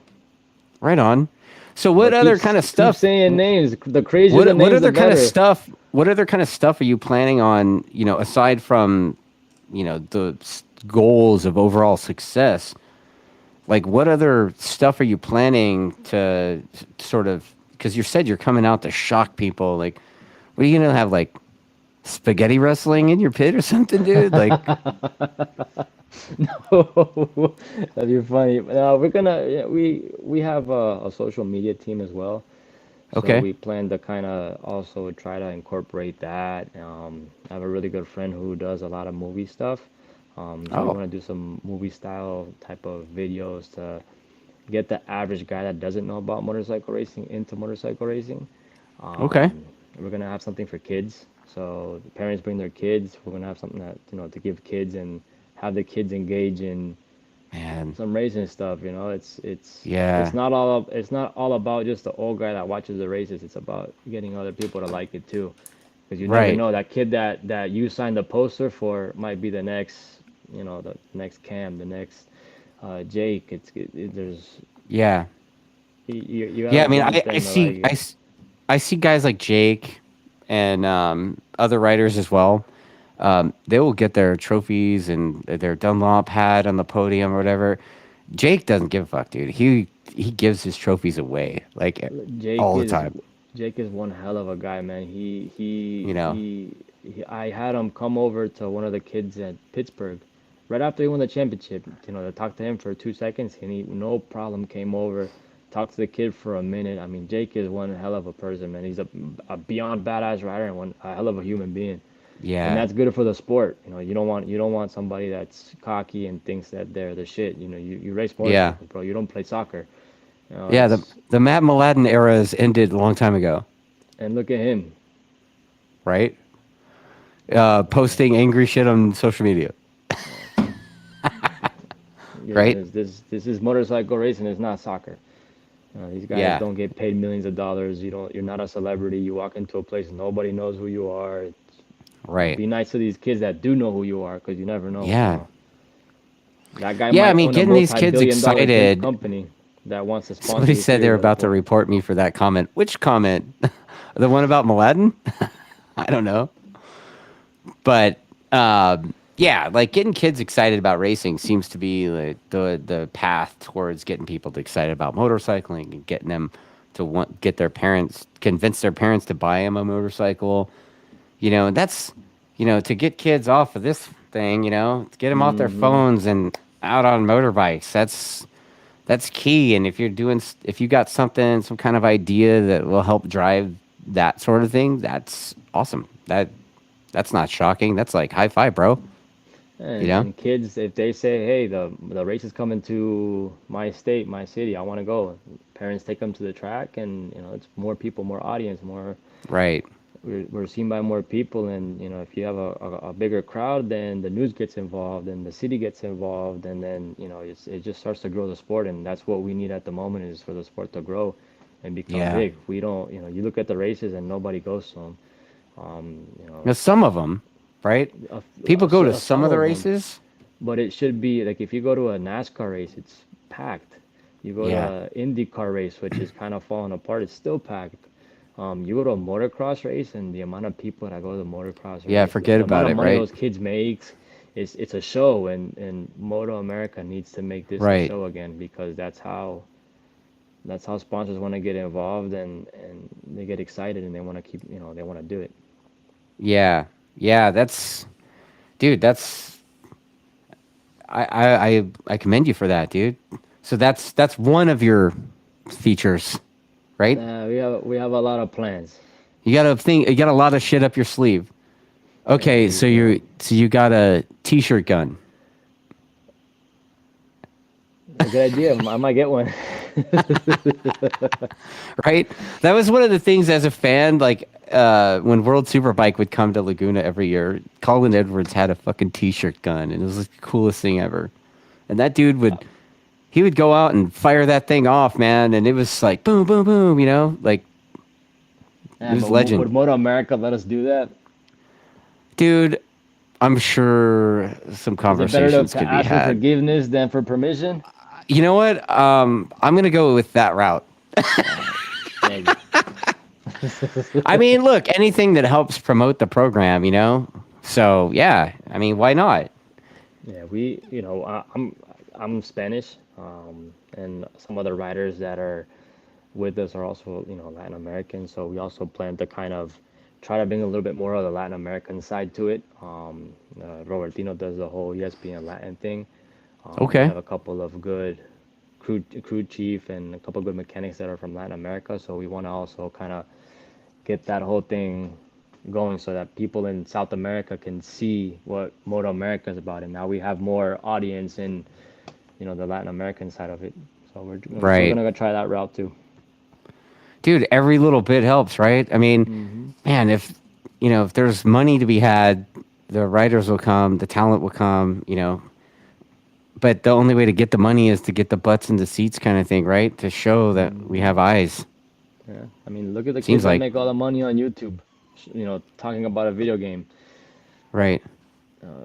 Right on. So what But other kind of keep stuff saying names. The crazier the what names, the other kind of better. stuff what other kind of stuff are you planning on, aside from, goals of overall success? Like what other stuff are you planning to sort of, because you said you're coming out to shock people, like what are you gonna have, like spaghetti wrestling in your pit or something, dude? Like, No, that'd be funny. No, we're gonna yeah, we have a social media team as well, so okay. we plan to kind of also try to incorporate that. I have a really good friend who does a lot of movie stuff, so we Oh, want to do some movie style type of videos to get the average guy that doesn't know about motorcycle racing into motorcycle racing. okay. We're gonna have something for kids. So the parents bring their kids. We're gonna have something that to give kids and have the kids engage in Man, some racing stuff. yeah, It's not all about just the old guy that watches the races. It's about getting other people to like it too, because you never right. know that kid that you signed the poster for might be the next the next Cam, the next Jake. There's Yeah. you Yeah, gotta I mean, get them to like it. I see guys like Jake and other writers as well. They will get their trophies and their Dunlop hat on the podium or whatever. Jake doesn't give a fuck, dude. He gives his trophies away like Jake all the is time. Jake is one hell of a guy, man. You know. I had him come over to one of the kids at Pittsburgh right after he won the championship, to talk to him for 2 seconds, and he no problem came over, talked to the kid for a minute. I mean, Jake is one hell of a person, man. He's a beyond badass rider and a hell of a human being, and Yeah. that's good for the sport. You don't want somebody that's cocky and thinks that they're the shit. You race Yeah. motorcycles, bro. You don't play soccer. Yeah, It's the Matt Mladen era has ended a long time ago, and look at him. right? Posting angry shit on social media, right? This is motorcycle racing. It's not soccer. These guys Yeah. don't get paid millions of dollars. You're not a celebrity. You walk into a place, nobody knows who you are. Right. Be nice to these kids that do know who you are, because you never know. Yeah. That guy Yeah, I might mean, own a getting these kids multi-billion-dollar excited. company that wants to sponsor Somebody you said three they're or about to four. report me for that comment. Which comment? The one about Mladen? I don't know. But yeah, like getting kids excited about racing seems to be like the path towards getting people excited about motorcycling and getting them to get their parents, convince their parents to buy them a motorcycle. And that's, to get kids off of this thing, to get them off their Hmm. phones and out on motorbikes. That's key. And if you got some kind of idea that will help drive that sort of thing, that's awesome. That's not shocking. That's like high five, bro. You know? And kids, if they say, "Hey, the race is coming to my state, my city, I want to go," parents take them to the track, and it's more people, more audience, more. Right. We're seen by more people, and if you have a bigger crowd, then the news gets involved, and the city gets involved, and then it just starts to grow the sport, and that's what we need at the moment is for the sport to grow and become Yeah. big. We don't, you look at the races and nobody goes to them. Um, you know, Now, some of them, right? a, People go to some some of the of them, races. but it should be like if you go to a NASCAR race, it's packed. You go to Yeah. a IndyCar race, which is kind of falling apart, it's still packed. You go to a motocross race, and the amount of people that go to the motocross Yeah, race, forget the amount about of it, money right? those kids makes, it's a show, and Moto America needs to make this a Right. show again because that's how sponsors want to get involved and they get excited and they want to keep they want to do it. Yeah. Yeah, that's dude, that's I commend you for that, dude. So that's one of your features, right? We have a lot of plans. You got a lot of shit up your sleeve. Yeah, Okay, we do. so you got a t-shirt gun, A good idea. I might get one. right? That was one of the things as a fan, like when World Superbike would come to Laguna every year, Colin Edwards had a fucking t-shirt gun, and it was the coolest thing ever. And that dude would go out and fire that thing off, man, and it was like boom, boom, boom, like it Yeah, was but legend, would Moto America let us do that? dude. I'm sure some Is it better to, conversations to could be ask for had. forgiveness than for permission? You know what? I'm gonna go with that route. Maybe. I mean, look, anything that helps promote the program, So yeah, I mean, why not? Yeah, I'm Spanish, and some other riders that are with us are also, Latin American. So we also plan to kind of try to bring a little bit more of the Latin American side to it. Robertino does the whole ESPN Latin thing. We Okay. have a couple of good crew chief and a couple of good mechanics that are from Latin America. So we want to also kind of get that whole thing going so that people in South America can see what Moto America is about. And now we have more audience in, the Latin American side of it. So we're Right. gonna go try that route too. Dude, every little bit helps, right? I mean, Hmm. man, if there's money to be had, the writers will come, the talent will come, but the only way to get the money is to get the butts in the seats kind of thing, right? To show that we have eyes. Yeah, I mean, look at the kids Seems that like, make all the money on YouTube, talking about a video game. right.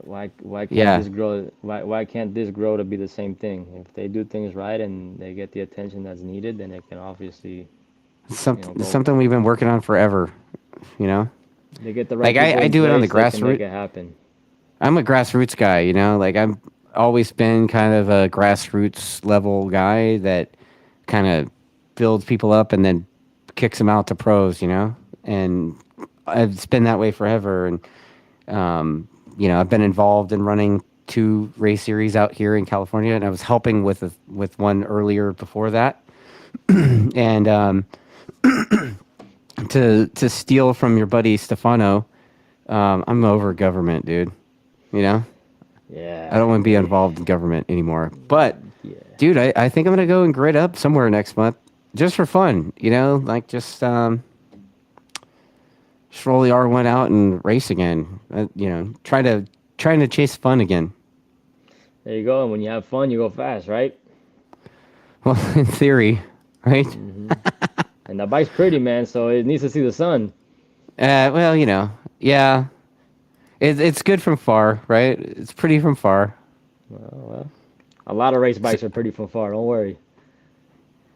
Why can't Yeah. this grow? Why can't this grow to be the same thing? If they do things right and they get the attention that's needed, then it can obviously, It's go. something we've been working on forever, you know? They get the right Like people I in do it on the place, they can make grassroots. it happen. I'm a grassroots guy, Like I've always been kind of a grassroots level guy that kind of builds people up and then kicks them out to pros. And it's been that way forever. And I've been involved in running two race series out here in California, and I was helping with one earlier before that. And to steal from your buddy Stefano, I'm over government, dude. You know, I Yeah, don't want to be involved in government anymore. But, yeah. dude, I think I'm gonna go and grid up somewhere next month, just for fun. Like just roll the R1 out and race again. Trying to chase fun again. There you go. And when you have fun, you go fast, right? Well, in theory, right? Hmm. And the bike's pretty, man, so it needs to see the sun. Well, yeah, it's good from far, right? It's pretty from far. Well, a lot of race bikes are pretty from far. Don't worry.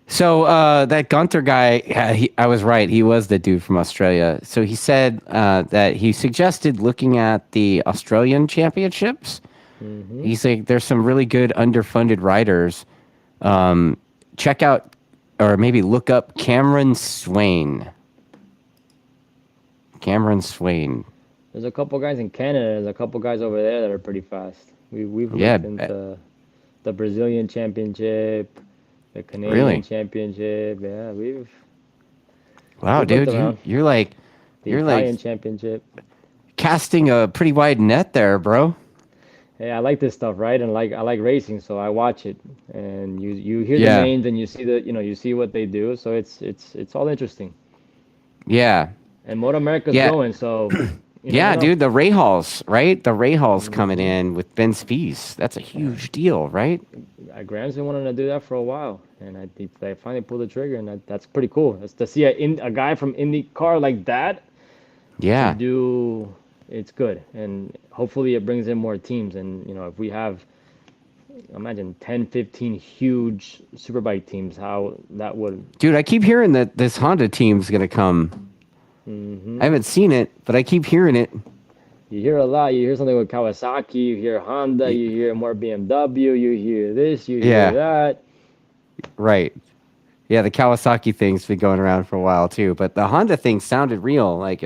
So that Gunter guy, yeah, I was right. He was the dude from Australia. So he said that he suggested looking at the Australian championships. Hmm. He's like, there's some really good underfunded riders. Check out, or maybe look up Cameron Swain. Cameron Swain. There's a couple guys in Canada. There's a couple guys over there that are pretty fast. We've Yeah, looked into the Brazilian Championship, the Canadian really. Championship. Yeah, Wow, we've looked dude, around. you're The like Italian Championship. casting a pretty wide net there, bro. hey, I like this stuff, right? And I like racing, so I watch it. And you hear the Yeah. names and you see you see what they do. So it's all interesting. Yeah. And Moto America's Yeah. growing, so you never Yeah, know. dude, the Ray Halls, right? The Ray Halls coming hmm in with Ben Spies. That's a Yeah. huge deal, right? Graham's been wanting to do that for a while, and I think they finally pulled the trigger, and that's pretty cool. It's to see a guy from IndyCar like that to Yeah. do. It's good, and hopefully it brings in more teams. And if we have, imagine 10, 15 huge superbike teams, how that would. Dude, I keep hearing that this Honda team's going to come. I hmm haven't seen it, but I keep hearing it. You hear a lot. You hear something with Kawasaki. You hear Honda. Y- You hear more BMW. You hear this. You hear Yeah, that. right. Yeah, the Kawasaki thing's been going around for a while too, but the Honda thing sounded real. Like,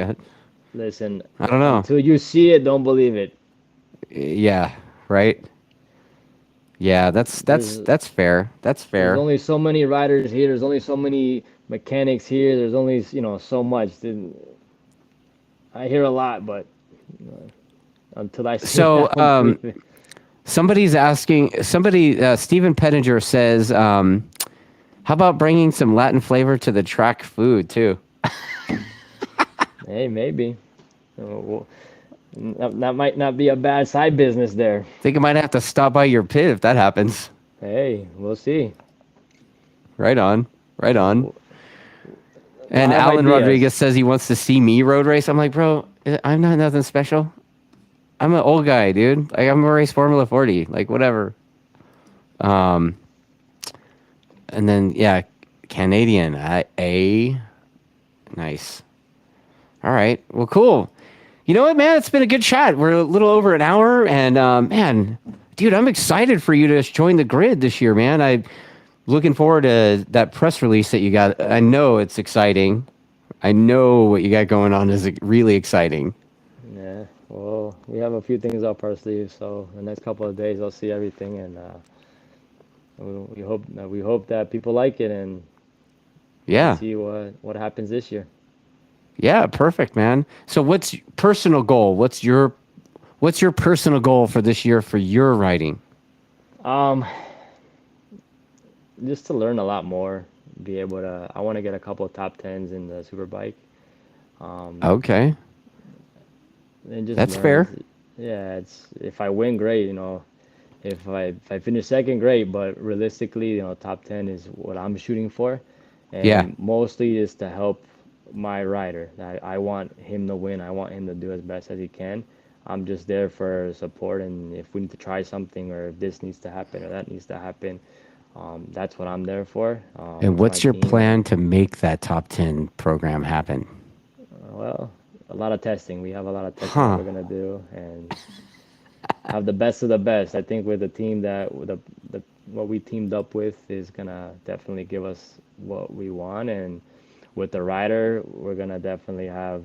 Listen, I don't know. until you see it, don't believe it. Yeah, right. Yeah, There's that's fair. That's there's fair. only so many riders here. There's only so many mechanics here. There's only so much. I hear a lot, but until I see it, I So, don't believe it. somebody's asking. Stephen Pettinger says, "How about bringing some Latin flavor to the track food too?" Hey, maybe. Well, that might not be a bad side business there. Think I might have to stop by your pit if that happens. Hey, we'll see. Right on. Right on. And I have Alan ideas. Rodriguez says he wants to see me road race. I'm like, bro, I'm not nothing special. I'm an old guy, dude. Like, I'm gonna race Formula 40, like whatever. Um, and then yeah, Canadian. Nice. All right. Well, cool. You know what, man? It's been a good chat. We're a little over an hour, and man, dude, I'm excited for you to join the grid this year, man. I'm looking forward to that press release that you got. I know it's exciting. I know what you got going on is really exciting. Yeah. Well, we have a few things up our sleeves, so the next couple of days I'll see everything, and we hope that people like it, and we can Yeah. see what happens this year. Yeah, perfect, man. So what's personal goal? What's your personal goal for this year for your writing? Um, just to learn a lot more, be able to. I want to get a couple of top tens in the superbike. Um, Okay. and just That's learn. fair. Yeah, it's if I win, great. If I finish second, great. But realistically, top 10 is what I'm shooting for, Yeah. and mostly is to help my rider. I want him to win. I want him to do as best as he can. I'm just there for support, and if we need to try something, or if this needs to happen, or that needs to happen, that's what I'm there for. And It's my what's your team, and plan to make that top 10 program happen? well, a lot of testing. We have a lot of testing that Huh. we're gonna do, and have the best of the best. I think with the team that with the what we teamed up with is gonna definitely give us what we want, and with the rider, we're gonna definitely have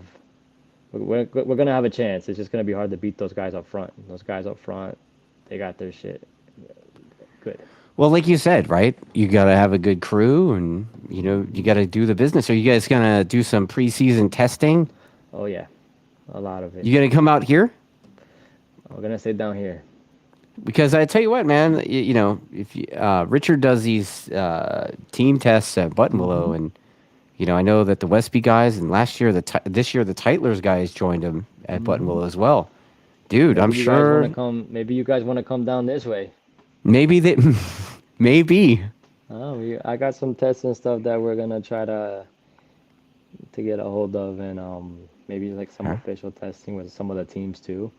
we're gonna have a chance. It's just gonna be hard to beat those guys up front. Those guys up front, they got their shit good. Well, like you said, right? You got to have a good crew and you got to do the business. Are you guys going to do some preseason testing? Oh yeah, a lot of it. You going to come out here? We're gonna stay down here. Because I tell you what, man, if Richard does these team tests at Buttonwillow, and I know that the Westby guys and this year the Titler's guys joined him at Buttonwillow as well. Dude, I'm Maybe you guys want to sure come. Maybe you guys want to come down this way. maybe they maybe. I got some tests and stuff that we're gonna try to get a hold of, and maybe like some Huh? official testing with some of the teams too.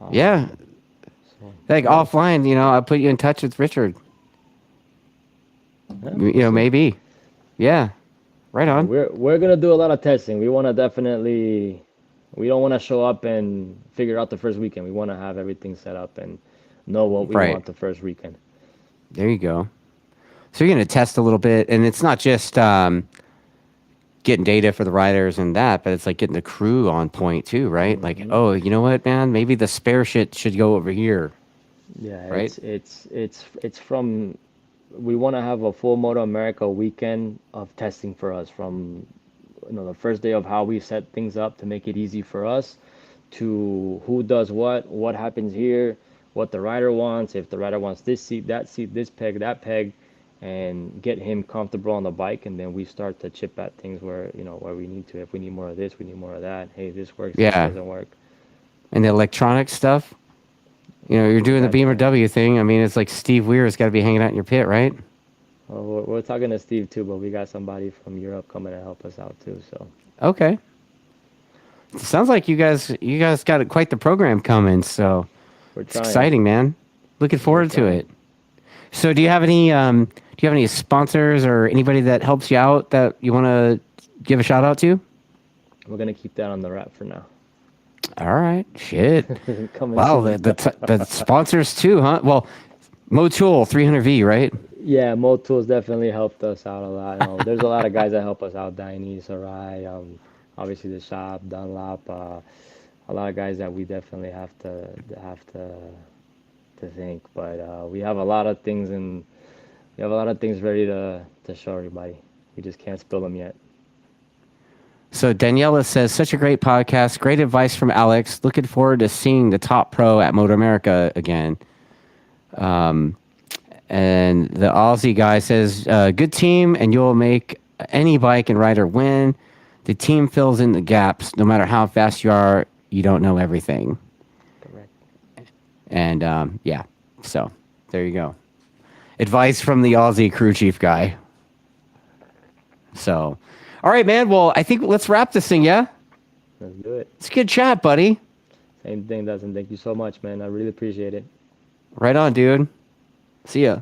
Yeah, Um, so like yeah, offline, I'll put you in touch with Richard. yeah, we'll see. Maybe. Yeah, right on. We're gonna do a lot of testing. We want to definitely. We don't want to show up and figure out the first weekend. We want to have everything set up and know what we Right. want the first weekend. There you go. So you're going to test a little bit, and it's not just getting data for the riders and that, but it's like getting the crew on point too, right? Like, hmm oh, you know what, man? Maybe the spare shit should go over here, Yeah, right? it's from. We want to have a full Moto America weekend of testing for us from the first day of how we set things up to make it easy for us to who does what happens here, what the rider wants. If the rider wants this seat, this peg, that peg, and get him comfortable on the bike, and then we start to chip at things where where we need to. If we need more of this, we need more of that. Hey, this works, this Yeah. doesn't work. And the electronic stuff. You're doing the Beamer W thing. I mean, it's like Steve Weir's got to be hanging out in your pit, right? Well, we're talking to Steve too, but we got somebody from Europe coming to help us out too. So Okay. Sounds like you guys got quite the program coming. So we're it's trying. exciting, man. Looking forward to it. So do you have any sponsors or anybody that helps you out that you want to give a shout out to? We're gonna keep that on the wrap for now. All right. Shit. Coming Wow. soon. The sponsors too, huh? Well, Motul 300V, right? Yeah, Moto's definitely helped us out a lot. There's a lot of guys that help us out. Diney, Sarai, obviously the shop, Dunlop, a lot of guys that we definitely have to thank. But we have a lot of things ready to show everybody. We just can't spill them yet. So Daniela says, such a great podcast. Great advice from Alex. Looking forward to seeing the top pro at Motoamerica again. And the Aussie guy says, good team, and you'll make any bike and rider win. The team fills in the gaps. No matter how fast you are, you don't know everything. Correct. And yeah, so there you go. Advice from the Aussie crew chief guy. So, all right, man. Well, I think let's wrap this thing, yeah? Let's do it. It's a good chat, buddy. Same thing, Dustin. Thank you so much, man. I really appreciate it. Right on, dude. See ya.